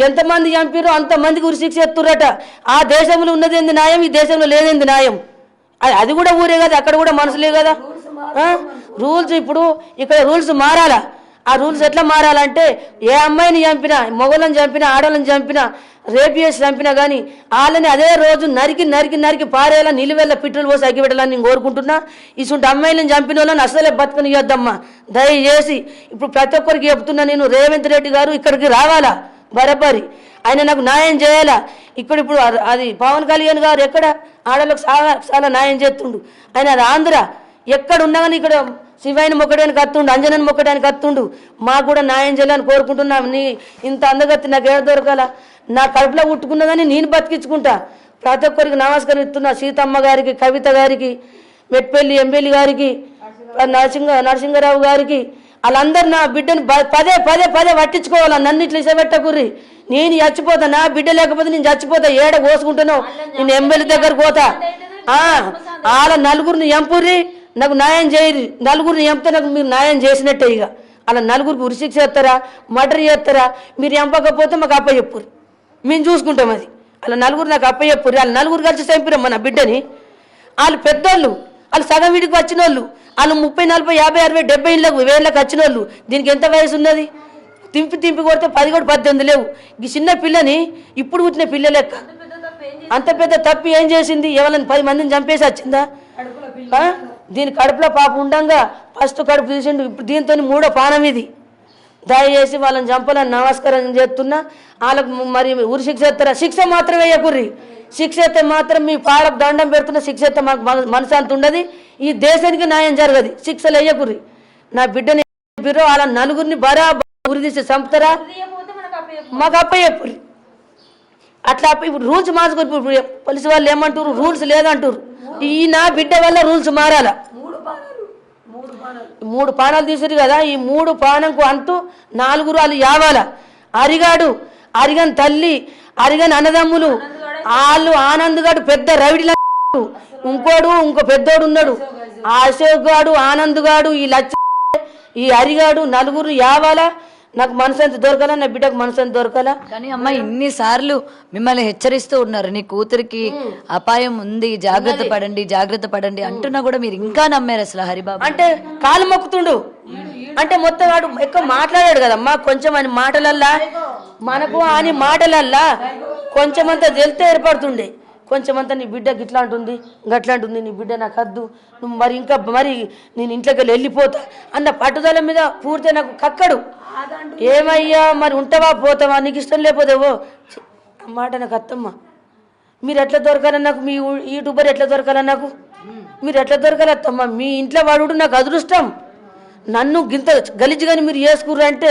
ఎంతమంది చంపిరో అంతమందికి ఉరిశిక్ష ఎత్తుర్రట. ఆ దేశంలో ఉన్నది ఏంది న్యాయం, ఈ దేశంలో లేనింది న్యాయం. అది కూడా ఊరే కదా, అక్కడ కూడా మనసులే కదా. రూల్స్ ఇప్పుడు ఇక్కడ రూల్స్ మారాలా. ఆ రూల్స్ ఎట్లా మారాలంటే ఏ అమ్మాయిని చంపినా, మొగలను చంపినా, ఆడలను చంపినా, రేప్ చేసి చంపినా కానీ వాళ్ళని అదే రోజు నరికి నరికి నరికి పారేలా నిలువెల్ల పిట్టులు పోసి అగ్గిపెట్టాలని నేను కోరుకుంటున్నా. ఇటువంటి అమ్మాయిలను చంపిన వాళ్ళని అసలే బతకనియొద్దమ్మా దయచేసి. ఇప్పుడు ప్రతి ఒక్కరికి చెప్తున్నా నేను, రేవంత్ రెడ్డి గారు ఇక్కడికి రావాలా బరాబరి. ఆయన నాకు న్యాయం చేయాలా. ఇప్పుడు అది పవన్ కళ్యాణ్ గారు ఎక్కడ ఆడలకు చాలా న్యాయం చేస్తుండు. ఆయన అది ఆంధ్ర ఎక్కడ ఉన్నా కానీ ఇక్కడ శివాయిని మొక్కడానికి వస్తుండు, అంజనని మొక్కడానికి వస్తుండు. మాకు కూడా న్యాయం చేయాలని కోరుకుంటున్నా. నీ ఇంత అందగత్తి నాకు ఏడ దొరకాల. నా కడుపులో ఉట్టుకున్నదని నేను బతికించుకుంటా. ప్రతి ఒక్కరికి నమస్కరిస్తున్నా. సీతమ్మ గారికి, కవిత గారికి, మెట్పల్లి ఎమ్మెల్యే గారికి, నరసింహరావు గారికి, వాళ్ళందరూ నా బిడ్డను పదే పదే పదే పట్టించుకోవాలా. నన్ను ఇట్లా ఇసబెట్టకుర్రి. నేను చచ్చిపోతా. నా బిడ్డ లేకపోతే నేను చచ్చిపోతా. ఏడ కోసుకుంటాను. నేను ఎమ్మెల్యే దగ్గరకు పోతా. వాళ్ళ నలుగురిని ఎంపుర్రి, నాకు న్యాయం చేయరు. నలుగురిని ఎంపితే నాకు మీరు న్యాయం చేసినట్టే. ఇక అలా నలుగురికి ఉరిశిక్ష చేస్తారా, మర్డర్ చేస్తారా. మీరు ఎంపకపోతే మాకు అప్పచెప్పుర్రి, మేము చూసుకుంటాం. అది అలా నలుగురు నాకు అప్పచెప్పుర్రి. వాళ్ళు నలుగురు కలిసి చంపిరమ్మా నా బిడ్డని. వాళ్ళు పెద్దోళ్ళు, వాళ్ళు సగం వీడికి వచ్చిన వాళ్ళు, వాళ్ళు 30, 40, 50, 60, 70 వేళ్ళకి వచ్చిన వాళ్ళు. దీనికి ఎంత వయసు ఉన్నది? తింపి కొడితే 10 కూడా 18 లేవు. ఈ చిన్న పిల్లని ఇప్పుడు పుట్టిన పిల్ల లెక్క. అంత పెద్ద తప్పు ఏం చేసింది? ఎవరైనా 10 మందిని చంపేసి వచ్చిందా? దీని కడుపులో పాప ఉండంగా ఫస్ట్ కడుపు తీసిండు. ఇప్పుడు దీంతో 3వ పానం ఇది. దయచేసి వాళ్ళని చంపాలని నమస్కారం చేస్తున్నా. వాళ్ళకు మరి ఉరి శిక్ష ఎత్తారా? శిక్ష మాత్రమే వేయకుర్రి. శిక్ష ఎత్తే మాత్రం మీ పాలకు దండం పెడుతున్న. శిక్ష ఎత్తే మాకు మనశాంతి ఉండదు. ఈ దేశానికి న్యాయం జరగదు. శిక్షలు వేయకుర్రి. నా బిడ్డని వాళ్ళ నలుగురిని బరాబర్ ఉరి తీసి చంపుతారా? మాకు అప్పచెప్పుర్రి. అట్లా ఇప్పుడు రూల్స్ మార్చుకోరు. ఇప్పుడు పోలీసు వాళ్ళు ఏమంటారు? రూల్స్ లేదంటారు. ఈ నా బిడ్డ వల్ల రూల్స్ మారాలా. 3 పానాలు తీసారు కదా. ఈ 3 పానంకు అంటూ 4 వాళ్ళు యావాల. అరిగని తల్లి, అరిగని అన్నదమ్ములు వాళ్ళు. ఆనంద్ గాడు పెద్ద రవిడిలా, ఇంకో పెద్దోడు ఉన్నాడు. అశోక్ గాడు, ఆనంద్ గాడు, ఈ అరిగాడు, నలుగురు యావాలా. నాకు మనసంత దొరకాలా, నా బిడ్డకు మనసంత దొరకాలా. కానీ అమ్మ ఇన్నిసార్లు మిమ్మల్ని హెచ్చరిస్తూ ఉన్నారు, నీ కూతురికి అపాయం ఉంది, జాగ్రత్త పడండి అంటున్నా కూడా మీరు ఇంకా నమ్మారు అసలు హరిబాబు? అంటే కాలు మొక్కుతుండు. అంటే మొత్తం వాడు ఎక్కువ మాట్లాడాడు కదమ్మా. కొంచెం అని మాటలల్లా మనకు అని మాటలల్లా కొంచెమంతా తెలితే ఏర్పడుతుండే. కొంచెమంతా నీ బిడ్డ గిట్లా అంటుంది, గట్లా అంటుంది, నీ బిడ్డ నాకు వద్దు, నువ్వు మరి నేను ఇంట్లోకి వెళ్ళిపోతా అన్న పట్టుదల మీద పూర్తి నాకు కక్కడు. ఏమయ్యా మరి ఉంటావా పోతావా, నీకు ఇష్టం లేకపోతేవో మాట నాకు అత్తమ్మా. మీరు ఎట్లా దొరకాలని నాకు, మీ యూట్యూబర్ ఎట్లా దొరకాలని నాకు, మీరు ఎట్లా దొరకాలి అత్తమ్మా? మీ ఇంట్లో వాడు నాకు అదృష్టం. నన్ను గింత గలిజిగాని మీరు చేసుకుర్రు అంటే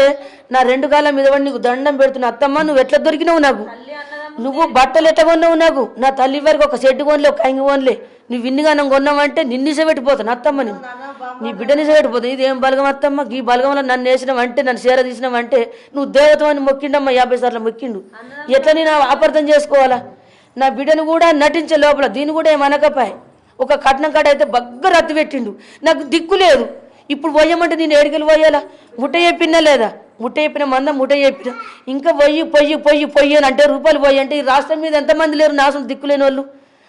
నా 2 కాళ్ళ మీద వాడు నీకు దండం పెడుతున్నా. అత్తమ్మ నువ్వు ఎట్లా దొరికినావు నాకు? నువ్వు బట్టలు ఎట్లా కొన్నావు నాకు? నా తల్లి వరకు ఒక సెట్ కొనలే, ఒక కంగి కొనలే. నువ్వు ఇన్నిగానం కొన్నావంటే నిన్నిసే పెట్టిపోతాను అత్తమ్మ. నీ బిడ్డనిసే పెట్టిపోతావు. ఇది ఏం బలగం అత్తమ్మ? ఈ బలగంలో నన్ను వేసినావంటే, నన్ను సేర తీసినావంటే నువ్వు దేవతమని మొక్కిండమ్మా. 50 సార్లు మొక్కిండు. ఎట్లా నేను అపార్థం చేసుకోవాలా? నా బిడ్డను కూడా నటించే లోపల దీన్ని కూడా ఏమనకపాయి. ఒక కట్నం కాడ అయితే బగ్గ రద్దు పెట్టిండు. నాకు దిక్కు లేదు. ఇప్పుడు పోయమంటే నేను ఏడికెళ్ళి పోయాలా? ముట్ట చెప్పిందా లేదా? ముట్ట చెప్పిన మంద ముట్ట చెప్పిన ఇంకా పొయ్యి అని అంటే రూపాయలు పోయి అంటే ఈ రాష్ట్రం మీద ఎంతమంది లేరు నాశనం దిక్కులేని వాళ్ళు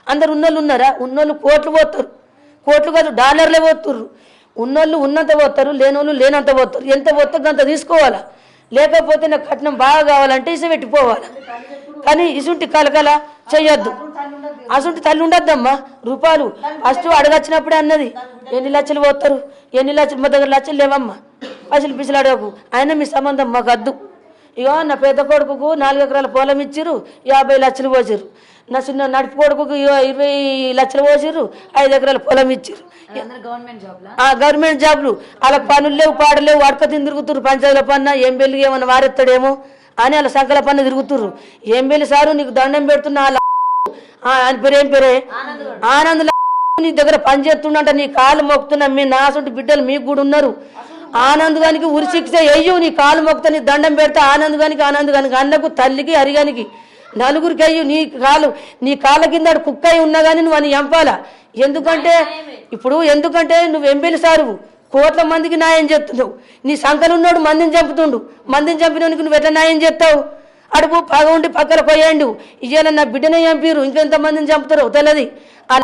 అందరు ఉన్నోళ్ళు ఉన్నారా ఉన్నోళ్ళు కోట్లు పోతారు కోట్లు కాదు డాలర్లే పోతుర్రు ఉన్నోళ్ళు ఉన్నంత పోతారు లేనోళ్ళు లేనంత పోతారు ఎంత పోతే అంత తీసుకోవాలా లేకపోతే నాకు కట్నం బాగా కావాలంటే ఇస పెట్టిపోవాలి కానీ ఇసుంటి కలకల చెయ్యొద్దు అసుంటి తల్లి ఉండద్దమ్మా రూపాయలు ఫస్ట్ అడగచ్చినప్పుడే అన్నది ఎన్ని లక్షలు పోతారు ఎన్ని లక్షలు మా దగ్గర లక్షలు లేవమ్మా పైసలు పిసలు అడగకు అయినా మీ సంబంధం మాకు వద్దు ఇగో నా పెద్ద కొడుకుకు 4 ఎకరాల పొలం ఇచ్చిర్రు 50 లక్షలు పోసిర్రు నా చిన్న నడిపి కొడుకుకు 20 లక్షలు పోసిర్రు 5 ఎకరాల పొలం ఇచ్చిర్రు గవర్నమెంట్ జాబ్లు అలా పనులు లేవు పాడలేవు అడక తిరుగుతుర్రు పంచాయతీల పన్న ఎంబెల్లికి ఏమన్నా వారెత్తాడేమో అని అలా సంకల పన్న తిరుగుతుర్రు ఎంబెల్లి సారు నీకు దండం పెడుతున్నా ఆయన పేరు ఏం పేరే ఆనంద్ నీ దగ్గర పని చేస్తుండంట నీ కాలు మొక్కుతున్నా మీ నాసంటి బిడ్డలు మీకు కూడా ఉన్నారు ఆనంద్ గానికి ఉరిశిక్ష అయ్యు నీ కాలు మొక్కుతా నీ దండం పెడతా ఆనంద్ గానికి అన్నకు తల్లికి హరిగానికి నలుగురికి అయ్యు నీ కాళ్ళ కింద కుక్క అయి ఉన్నా కానీ నువ్వు అని ఎంపాలా ఎందుకంటే నువ్వు ఎంబెల్లి సారు కోట్ల మందికి న్యాయం చేస్తున్నావు నీ సంకలు ఉన్నాడు మందిని చంపినోనికి నువ్వు ఎట్లా న్యాయం చేస్తావు అడుగు పగ ఉండి పక్కన పోయండు ఇవాళ నా బిడ్డనే చంపిరు ఇంకెంతమందిని చంపుతారో తెలియదు ఆ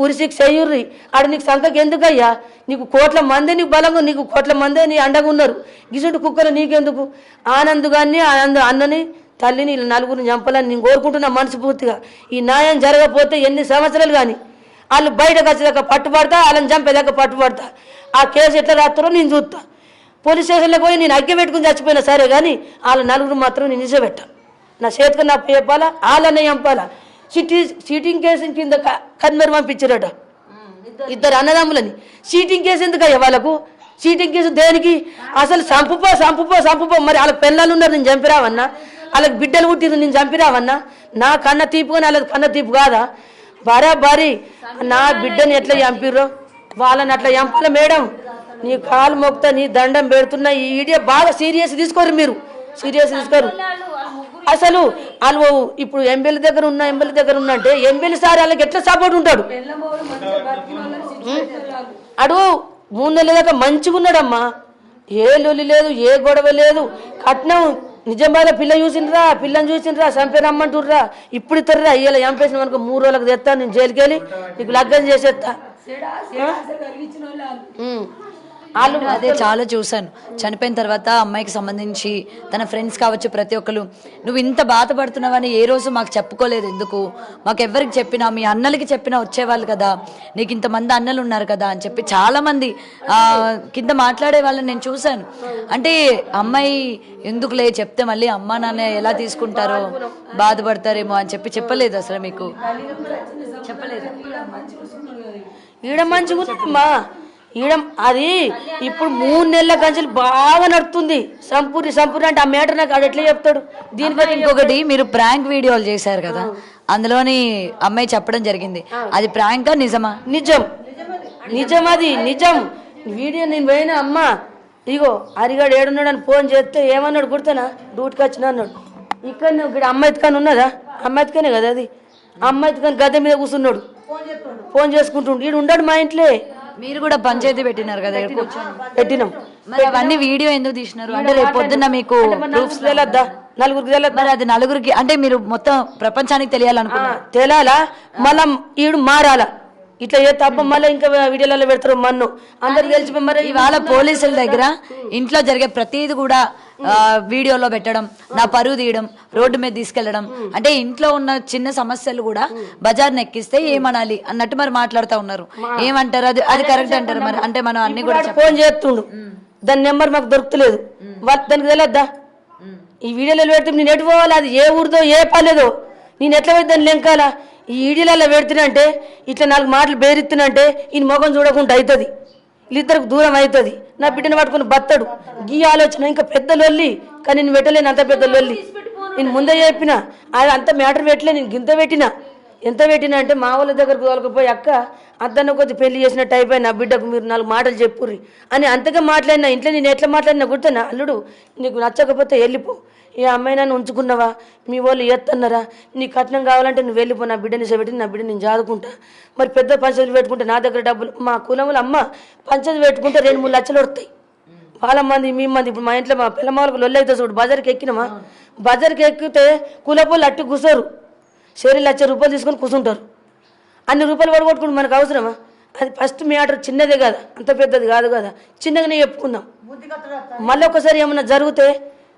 ఉరిశిక్ష అయ్యుర్రి ఆడు నీకు సంఖకి ఎందుకయ్యా నీకు కోట్ల మంది నీకు బలంగా నీకు కోట్ల మందే నీ అండగా ఉన్నారు గిసుంటి కుక్కలు నీకెందుకు ఆనంద్ గారిని అన్నని తల్లిని నలుగురిని చంపాలని నేను కోరుకుంటున్నా మనస్ఫూర్తిగా ఈ న్యాయం జరగకపోతే ఎన్ని సంవత్సరాలు కానీ వాళ్ళు బయటకు వచ్చేదాకా పట్టుబడతా వాళ్ళని చంపేదాకా పట్టుబడతా ఆ కేసు ఎట్లా రాస్తారో నేను చూస్తా పోలీస్ స్టేషన్లో పోయి నేను అగ్గె పెట్టుకుని చచ్చిపోయినా సరే కానీ వాళ్ళ నలుగురు మాత్రం నేను నిజబెట్టా నా చేతికి నా చెప్పాలా వాళ్ళనే చంపాలా చీటింగ్ కేసు కింద కన్మేరు పంపించారట 2 అన్నదమ్ములని చీటింగ్ కేసు ఎందుకు అయ్యా వాళ్ళకు చీటింగ్ కేసు దేనికి అసలు సంపుపో మరి వాళ్ళకి పిల్లలు ఉన్నారు నేను చంపిరావన్నా వాళ్ళకి బిడ్డలు పుట్టిరు నేను చంపిరావన్నా నా కన్న తీపు కానీ వాళ్ళకి కన్న తీపు కాదా బరాబరి నా బిడ్డని ఎట్లా చంపిర్రో వాళ్ళని అట్లా చంపాల మేడం నీ కాలు మొక్తా నీ దండం పెడుతున్నా ఈ వీడియో బాగా సీరియస్ తీసుకోరు మీరు సీరియస్ తీసుకోరు అసలు వాళ్ళు ఇప్పుడు ఎమ్మెల్యే దగ్గర ఉన్నా అంటే ఎమ్మెల్యే సార్ వాళ్ళకి ఎట్లా సపోర్ట్ ఉంటాడు అడు 3 నెలల దాకా మంచిగా ఉన్నాడమ్మా ఏ లొల్లి లేదు ఏ గొడవ లేదు కట్నం నిజంబాల పిల్లని చూసిండ్రా చంపే రమ్మంటుర్రా ఇప్పుడు ఇద్దరురా ఇలా చంపేసిన మనకు 3 రోజులకు తెస్తా నేను జైలుకి వెళ్ళి నీకు లగ్గం చేసేస్తా అదే చాలా చూశాను చనిపోయిన తర్వాత అమ్మాయికి సంబంధించి తన ఫ్రెండ్స్ కావచ్చు ప్రతి ఒక్కరు నువ్వు ఇంత బాధపడుతున్నావని ఏ రోజు మాకు చెప్పుకోలేదు ఎందుకు మాకు ఎవరికి చెప్పినా మీ అన్నలకి చెప్పినా వచ్చేవాళ్ళు కదా నీకు ఇంతమంది అన్నలు ఉన్నారు కదా అని చెప్పి చాలా మంది కింద మాట్లాడే వాళ్ళని నేను చూశాను అంటే అమ్మాయి ఎందుకులే చెప్తే మళ్ళీ అమ్మా నాన్న ఎలా తీసుకుంటారో బాధపడతారేమో అని చెప్పి చెప్పలేదు అసలు మీకు చెప్పలేదు ఈడ మంచిగా అది ఇప్పుడు 3 నెలల కంచెలు బాగా నడుస్తుంది సంపూర్ణ అంటే ఆ మేటర్ నాకు ఎట్లా చెప్తాడు దీనిపై ఇంకొకటి మీరు ప్రాంక్ వీడియోలు చేశారు కదా అందులోని అమ్మాయి చెప్పడం జరిగింది అది ప్రాంకా నిజమా నిజం అది నిజం వీడియో నేను పోయినా అమ్మ ఇగో హరిగాడు ఏడున్నాడు అని ఫోన్ చేస్తే ఏమన్నాడు గుర్తునా డ్యూటీకి వచ్చిన అన్నాడు ఇక్కడ అమ్మాయిత్ ఉన్నదా అమ్మాయిత్ కదా అది అమ్మాయిత్ గద్దె మీద కూర్చున్నాడు ఫోన్ చేసుకుంటుండు వీడు ఉన్నాడు మా ఇంట్లో మీరు కూడా పంచాయతీ పెట్టినారు కదా పెట్టినాం మరి అవన్నీ వీడియో ఎందుకు తీసినారు అంటే రేపు పొద్దున్న మీకు నలుగురికి అది నలుగురికి అంటే మీరు మొత్తం ప్రపంచానికి తెలియాలనుకున్నారు తెలియాలా మళ్ళా ఈడు మారాలా ఇట్లా ఏ తప్ప మళ్ళీ ఇంకా వీడియోలలో పెడతారు మన్ను అందరు తెలిసిపోయి మరి ఇవాళ పోలీసుల దగ్గర ఇంట్లో జరిగే ప్రతిది కూడా వీడియోలో పెట్టడం నా పరువు తీయడం రోడ్డు మీద తీసుకెళ్లడం అంటే ఇంట్లో ఉన్న చిన్న సమస్యలు కూడా బజార్ని ఎక్కిస్తే ఏమనాలి అన్నట్టు మరి మాట్లాడుతూ ఉన్నారు ఏమంటారు అది కరెక్ట్ అంటారు మరి అంటే మనం అన్ని కూడా ఫోన్ చేస్తుండు దాని నెంబర్ మాకు దొరుకుతలేదు దానికి తెలియద్దా ఈ వీడియోలో పెడితే నేను ఎటు పోవాలి అది ఏ ఊరిదో ఏ పర్లేదో నేను ఎట్లా పోయి దాన్ని లెంకాలా ఈ వీడియోలలో పెడుతున్నంటే ఇట్లా 4 మాటలు బేరిస్తున్నంటే ఈయన ముఖం చూడకుండా అవుతుంది వీళ్ళిద్దరికి దూరం అవుతుంది నా బిడ్డను పట్టుకుని బత్తడు గీ ఆలోచన ఇంకా పెద్ద లొల్లి కానీ నేను పెట్టలేను అంత పెద్ద లొల్లి నేను ముందే చెప్పిన అది అంత మ్యాటర్ పెట్టలే నేను గింత పెట్టినా ఎంత పెట్టినా అంటే మా వాళ్ళ దగ్గరకు తోలకపోయి అక్క అద్దన్న కొద్ది పెళ్లి చేసినట్టు అయిపోయి నా బిడ్డకు మీరు 4 మాటలు చెప్పుర్రి అని అంతగా మాట్లాడినా ఇంట్లో నేను ఎట్లా మాట్లాడినా గుర్తున్నా అల్లుడు నీకు నచ్చకపోతే వెళ్ళిపో ఏ అమ్మాయి నన్ను ఉంచుకున్నావా మీ వాళ్ళు ఎత్తన్నారా నీ కట్నం కావాలంటే నువ్వు వెళ్ళిపో నా బిడ్డని చేపెట్టి నా బిడ్డ నేను చదువుకుంటా మరి పెద్ద పంచాయతీలు పెట్టుకుంటే నా దగ్గర డబ్బులు మా కులంలో అమ్మ పంచాయతీ పెట్టుకుంటే 2-3 లక్షలు వస్తాయి వాళ్ళ మంది మీ మంది ఇప్పుడు మా ఇంట్లో మా పిల్లమాలకు లొల్లి అవుతుంది చూడు బజార్కి ఎక్కినామా బజార్కి ఎక్కితే కులపోళ్ళు అట్టి కూర్చోరు షేరీలు 1,00,000 రూపాయలు తీసుకొని కూర్చుంటారు అన్ని రూపాయలు పడగొట్టుకుంటే మనకు అవసరమా అది ఫస్ట్ మ్యాటర్ చిన్నదే కదా అంత పెద్దది కాదు కదా చిన్నగానే చెప్పుకుందాం మళ్ళీ ఒకసారి ఏమన్నా జరిగితే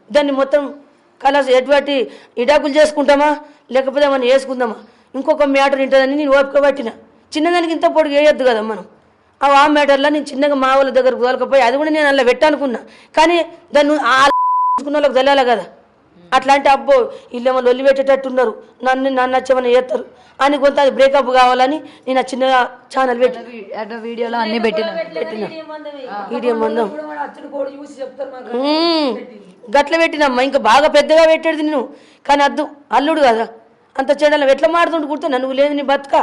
దాన్ని మొత్తం కలర్స్ ఎటువంటి ఇడాకులు చేసుకుంటామా లేకపోతే ఏమన్నా వేసుకుందామా ఇంకొక మ్యాటర్ ఉంటుందని నేను ఓపిక పట్టిన చిన్నదానికి ఇంత పొడుగు వేయొద్దు కదా మనం ఆ మ్యాటర్లో నేను చిన్నగా మా వాళ్ళ దగ్గరకు తోలకపోయి అది కూడా నేను అలా పెట్టానుకున్నా కానీ దాన్ని ఆసుకున్న వాళ్ళకి తెలియాలి కదా అట్లాంటి అబ్బో వీళ్ళేమో లొల్లి పెట్టేటట్టున్నారు నన్ను నచ్చమని చేస్తారు అని కొంత అది బ్రేకప్ కావాలని నేను ఆ చిన్నగా ఛానల్ వీడియోలో అన్ని పెట్టిన వీడియో మందం గట్ల పెట్టినమ్మా ఇంకా బాగా పెద్దగా పెట్టేది నేను కానీ అద్దు అల్లుడు కదా అంత చెడ్డలు ఎట్లా మాడుతుంటూ కుడుతున్నా నువ్వు లేదు నీ బతుక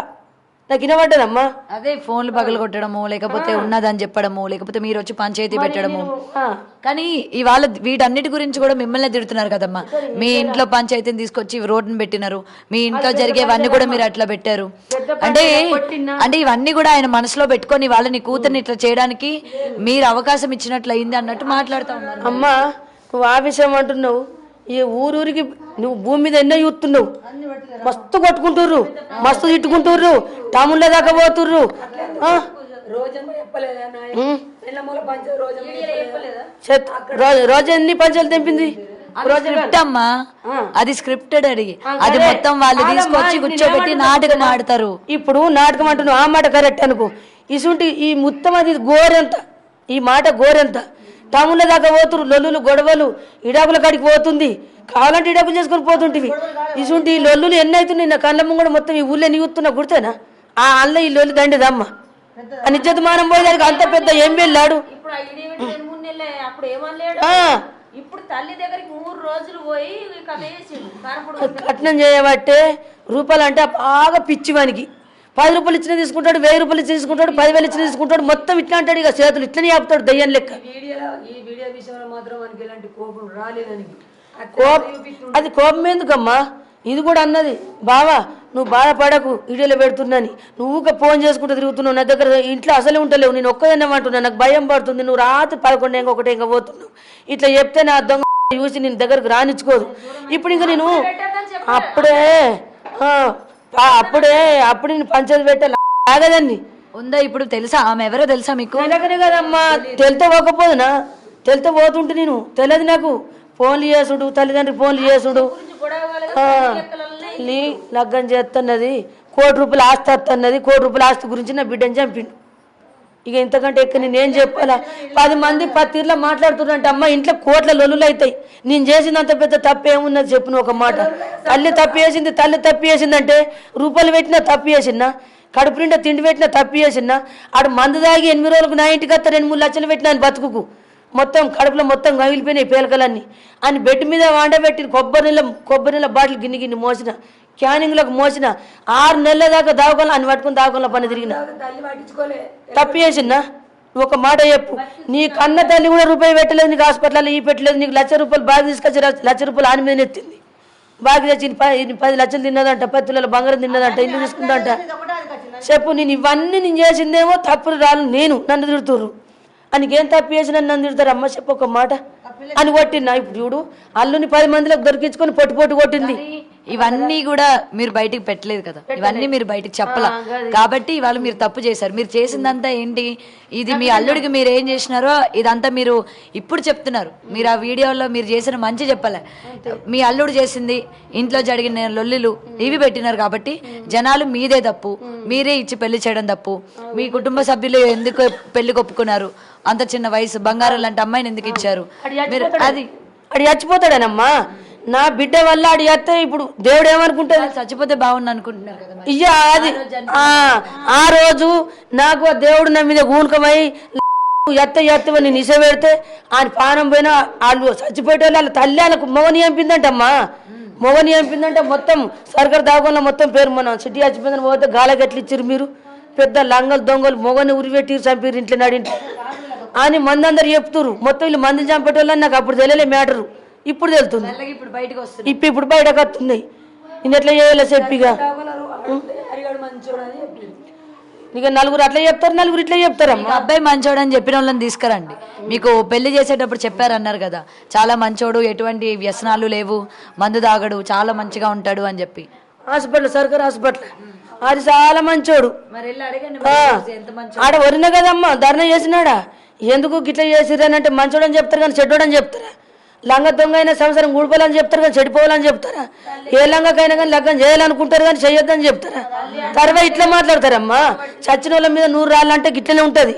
నాకు వినబడ్డదమ్మా అదే ఫోన్లు పగలు కొట్టడము లేకపోతే ఉన్నదని చెప్పడము లేకపోతే మీరు వచ్చి పంచాయతీ పెట్టడము కానీ ఇవాళ వీటన్నిటి గురించి కూడా మిమ్మల్ని తిడుతున్నారు కదమ్మా మీ ఇంట్లో పంచాయతీని తీసుకొచ్చి రోడ్డును పెట్టినారు మీ ఇంట్లో జరిగేవన్నీ కూడా మీరు అట్లా పెట్టారు అంటే ఇవన్నీ కూడా ఆయన మనసులో పెట్టుకొని వాళ్ళని కూతుర్ని ఇట్లా చేయడానికి మీరు అవకాశం ఇచ్చినట్లు అయింది అన్నట్టు మాట్లాడుతూ ఉన్నారు అమ్మా నువ్వు ఆ విషయం అంటున్నావు ఈ ఊరూరికి నువ్వు భూమి మీద ఎన్నో చూస్తున్నావు మస్తు కొట్టుకుంటుర్రు మస్తు తిట్టుకుంటుర్రు టౌన్లో దాకా పోతుర్రు రోజు ఎన్ని పంచాలు తెంపింది స్క్రిప్ట్ అమ్మా అది స్క్రిప్టెడ్ అది మొత్తం వాళ్ళు తీసుకొచ్చి కూర్చోబెట్టి నాటకం ఆడతారు ఇప్పుడు నాటకం అంటున్నావు ఆ మాట కరెక్ట్ అనుకో ఇసుంటి ఈ మొత్తం అది గోరెంత ఈ మాట గోరెంత టౌన్లో దాకా పోతురు లొల్లులు గొడవలు ఇడాకుల కాడికి పోతుంది కావాలంటే ఇడాకులు చేసుకొని పోతుంటివి ఇసుంటి ఈ లొల్లులు ఎన్ని అవుతున్నాయి నా కళ్ళ ముంగడ మొత్తం ఈ ఊళ్ళో నీగుతున్నా గుర్తేనా ఆ అల్ల ఈ లొల్లు దండిదమ్మ ఆ నిజత మానం పోయేదానికి అంత పెద్ద ఏం వెళ్ళాడు కట్నం చేయబట్టే రూపాయలు అంటే బాగా పిచ్చివానికి 10 రూపాయలు ఇచ్చిన తీసుకుంటాడు 1000 రూపాయలు ఇచ్చిన తీసుకుంటాడు 10,000 ఇచ్చిన తీసుకుంటాడు మొత్తం ఇట్లా అంటాడు ఇక చేతులు ఇట్లనే ఆపుతాడు దయ్యం లెక్క అది కోపం ఎందుకమ్మా ఇది కూడా అన్నది బావా నువ్వు బాధపడకు వీడియోలో పెడుతున్నాని నువ్వు ఫోన్ చేసుకుంటూ తిరుగుతున్నావు నా దగ్గర ఇంట్లో అసలే ఉంటలేవు నేను ఒక్కదన్నమంటున్నా నాకు భయం పడుతుంది నువ్వు రాత్రి 11 ఇంకొకటి ఇంకా పోతున్నావు ఇట్లా చెప్తే నా దొంగ చూసి నేను దగ్గరకు రానిచ్చుకోదు ఇప్పుడు ఇంకా నేను అప్పుడు నేను పంచాయతీ పెట్టాలి ఆగదాన్ని ఉందా ఇప్పుడు తెలుసా ఆమె ఎవరో తెలుసా మీకు అలాగనే కదమ్మా తెలితే పోకపోదునా తెలితే పోతుంటే నేను తెలియదు నాకు ఫోన్లు చేసుడు తల్లిదండ్రులు ఫోన్లు చేసుడు తల్లి లగ్గం చేస్తున్నది ₹1 కోటి ఆస్తి వస్తున్నది ₹1 కోటి ఆస్తి గురించి నా బిడ్డని చంపిండు ఇక ఇంతకంటే ఎక్కువ నేనేం చెప్పాలా 10 మంది 10 తీర్లో మాట్లాడుతున్నారంటే అమ్మ ఇంట్లో కోట్ల లొల్లులు అవుతాయి నేను చేసినంత పెద్ద తప్పు ఏమున్నది చెప్పు నువ్వు ఒక మాట తల్లి తప్పు చేసిందంటే రూపాయలు పెట్టినా తప్పు చేసిందా కడుపు నిండా తిండి పెట్టినా తప్పు చేసిందా ఆడు మందు దాగి 8 రోజులకు నా ఇంటికి వస్తా 2-3 లక్షలు పెట్టినా అని బతుకుకు మొత్తం కడుపులో మొత్తం కగిలిపోయినాయి పేలకలన్నీ అని బెడ్ మీద వండబెట్టి కొబ్బరి నీళ్ళ బాటిల్ గిన్ని మోసిన క్యానింగ్లకు మోసిన 6 నెలల దాకా దావకంలో అని పట్టుకుని దావకంలో పని తిరిగిన తప్పు చేసిందా నువ్వు ఒక మాట చెప్పు నీ కన్న తల్లి కూడా రూపాయి పెట్టలేదు నీకు హాస్పిటల్లో పెట్టలేదు నీకు ₹1,00,000 బాగా తీసుకొచ్చి ₹1,00,000 ఆని మీద ఎత్తింది బాగా తెచ్చి 10 లక్షలు తిన్నదంట 10 తులాల బంగారం తిన్నదంట ఇల్లు తీసుకుందంట చెప్పు నేను ఇవన్నీ నేను చేసిందేమో తప్పులు రాను నేను నన్ను తిడుతుర్రు నీకేం తప్పు చేసిన నన్ను తిడతారు అమ్మ చెప్పు ఒక మాట అని కొట్టినా ఇప్పుడు చూడు అల్లుని 10 మందిలకు దొరికించుకొని పొట్టు కొట్టింది ఇవన్నీ కూడా మీరు బయటికి పెట్టలేదు కదా ఇవన్నీ మీరు బయటికి చెప్పలా కాబట్టి ఇవాళ మీరు తప్పు చేశారు మీరు చేసిందంతా ఏంటి ఇది మీ అల్లుడికి మీరు ఏం చేసినారో ఇదంతా మీరు ఇప్పుడు చెప్తున్నారు మీరు ఆ వీడియోలో మీరు చేసిన మంచి చెప్పలే మీ అల్లుడు చేసింది ఇంట్లో జరిగిన లొల్లులు ఇవి పెట్టినారు కాబట్టి జనాలు మీదే తప్పు మీరే ఇచ్చి పెళ్లి చేయడం తప్పు మీ కుటుంబ సభ్యులు ఎందుకు పెళ్లి కొప్పుకున్నారు అంత చిన్న వయసు బంగారం లాంటి అమ్మాయిని ఎందుకు ఇచ్చారు మీరు అది చచ్చిపోతాడేనమ్మా నా బిడ్డ వల్ల అడి చేస్తే ఇప్పుడు దేవుడు ఏమనుకుంటాడు చచ్చిపోతే బాగుండు అనుకుంటున్నారు కదా ఇయ్యా అది ఆ రోజు నాకు దేవుడు నా మీద గూనకమై ఎత్తవని నిశ పెడితే ఆయన పానం పోయినా వాళ్ళు చచ్చిపోయే వాళ్ళ తల్లి వాళ్ళకు మొగని చంపిందంటమ్మా మొగని చంపిందంటే మొత్తం సర్కారు దాగంలో మొత్తం పేరు మన సిటీ చచ్చిపోయిందని పోతే గాలకి ఎట్లా ఇచ్చారు మీరు పెద్ద లంగలు దొంగలు మొగని ఉరిపెట్టి చంపారు ఇంట్లో నడింటి అని మంది అందరు చెప్తురు మొత్తం వీళ్ళు మందిని చంపేటోళ్ళని నాకు అప్పుడు తెలియలే మ్యాటరు ఇప్పుడు తెలుస్తుంది ఇప్పుడు బయటకు వస్తున్నాయి నేను ఎట్లా చేయాలి చెప్పిగా ఇక నలుగురు అట్లా చెప్తారు, నలుగురు ఇట్లా చెప్తారమ్మా. అబ్బాయి మంచోడు అని చెప్పిన వాళ్ళని తీసుకురండి. మీకు పెళ్లి చేసేటప్పుడు చెప్పారన్నారు కదా, చాలా మంచోడు, ఎటువంటి వ్యసనాలు లేవు, మందు తాగడు, చాలా మంచిగా ఉంటాడు అని చెప్పి. హాస్పిటల్, సర్కారు హాస్పిటల్, అది చాలా మంచోడు. ఆడ వరిన కదమ్మా ధర్నా చేసినాడా, ఎందుకు గిట్లా చేసిరనంటే మంచోడు అని చెప్తారు కానీ చెడ్డోడు అని చెప్తారా? లంగ దొంగ అయినా సంవత్సరం ఊడిపోవాలని చెప్తారు కానీ చెడిపోవాలని చెప్తారా? ఏ లంగకైనా కానీ లగ్గం చేయాలనుకుంటారు కానీ చెయ్యొద్దని చెప్తారా? తర్వాత ఇట్లా మాట్లాడతారమ్మా. చచ్చిన వాళ్ళ మీద 100 రాళ్ళు అంటే గిట్లనే ఉంటుంది.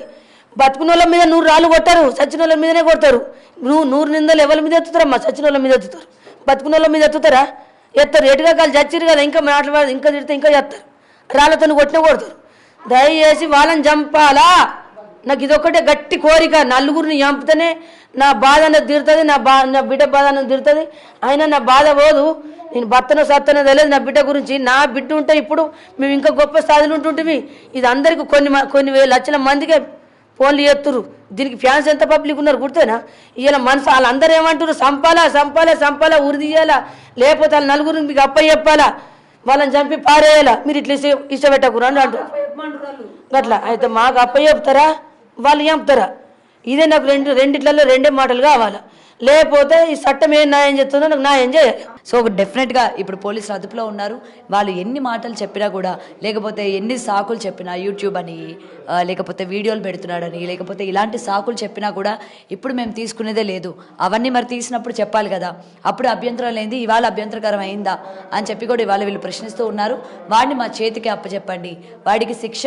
బతుకున్న వాళ్ళ మీద 100 రాళ్ళు కొట్టారు, చచ్చిన వాళ్ళ మీదనే కొడతారు. 100 నిందలు ఎవరి మీద ఎత్తుతారమ్మా? చచ్చిన వాళ్ళ మీద ఎత్తుతారు. బతుకున్న వాళ్ళ మీద ఎత్తుతారా? ఎత్తారు. ఎటుగా కాలు చచ్చిరు కదా, ఇంకా మాట్లాడారు, ఇంకా తిడితే ఇంకా చేస్తారు. రాళ్ళతో కొట్టిన కొడతారు. దయచేసి వాళ్ళని చంపాలా? నాకు ఇదొక్కటే గట్టి కోరిక. నలుగురిని చంపితేనే నా బాధ అనేది తీరుతుంది, నా బిడ్డ బాధ అనేది తీరుతుంది. అయినా నా బాధ పోదు. నేను భర్తను సత్తనో తెలియదు నా బిడ్డ గురించి. నా బిడ్డ ఉంటే ఇప్పుడు మేము ఇంకా గొప్ప స్థాయిలో ఉంటుంటివి. ఇది అందరికి కొన్ని లక్షల మందికే ఫోన్లు చేస్తున్నారు. దీనికి ఫ్యాన్స్ ఎంత పబ్లిక్ ఉన్నారు గుర్తేనా? ఇలా మనసు వాళ్ళందరూ ఏమంటారు, సంపాలా సంపాలా సంపాలా, ఉరి తీయాలా, లేకపోతే వాళ్ళ నలుగురిని మీకు చెప్పాలా, వాళ్ళని చంపి పారేయాలా, మీరు ఇట్లా ఇష్టపెట్టకూరు అని అంటారు. అట్లా అయితే మాకు చెప్తారా, వాళ్ళు చంపుతారా? ఇదే నాకు రెండిట్లలో రెండే మాటలు కావాలా. లేకపోతే ఈ చట్టం ఏం న్యాయం చేస్తుందో నాకు న్యాయం చేయాలి. సో డెఫినెట్గా ఇప్పుడు పోలీసులు అదుపులో ఉన్నారు. వాళ్ళు ఎన్ని మాటలు చెప్పినా కూడా, లేకపోతే ఎన్ని సాకులు చెప్పినా, యూట్యూబ్ అని, లేకపోతే వీడియోలు పెడుతున్నాడని, లేకపోతే ఇలాంటి సాకులు చెప్పినా కూడా ఇప్పుడు మేము తీసుకునేదే లేదు. అవన్నీ మరి తీసినప్పుడు చెప్పాలి కదా, అప్పుడు అభ్యంతరం లేనిది ఇవాళ అభ్యంతరకరం అయిందా అని చెప్పి కూడా ఇవాళ వీళ్ళు ప్రశ్నిస్తూ ఉన్నారు. వాడిని మా చేతికి అప్పచెప్పండి, వాడికి శిక్ష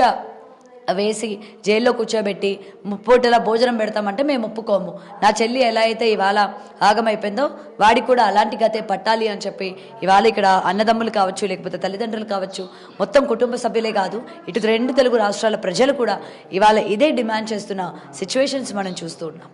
వేసి జైల్లో కూర్చోబెట్టి 3 పూటల భోజనం పెడతామంటే మేము ఒప్పుకోము. నా చెల్లి ఎలా అయితే ఇవాళ ఆగమైపోయిందో వాడికి కూడా అలాంటి గతే పట్టాలి అని చెప్పి ఇవాళ ఇక్కడ అన్నదమ్ములు కావచ్చు, లేకపోతే తల్లిదండ్రులు కావచ్చు, మొత్తం కుటుంబ సభ్యులే కాదు, ఇటు 2 తెలుగు రాష్ట్రాల ప్రజలు కూడా ఇవాళ ఇదే డిమాండ్ చేస్తున్న సిచ్యువేషన్స్ మనం చూస్తూ ఉన్నాం.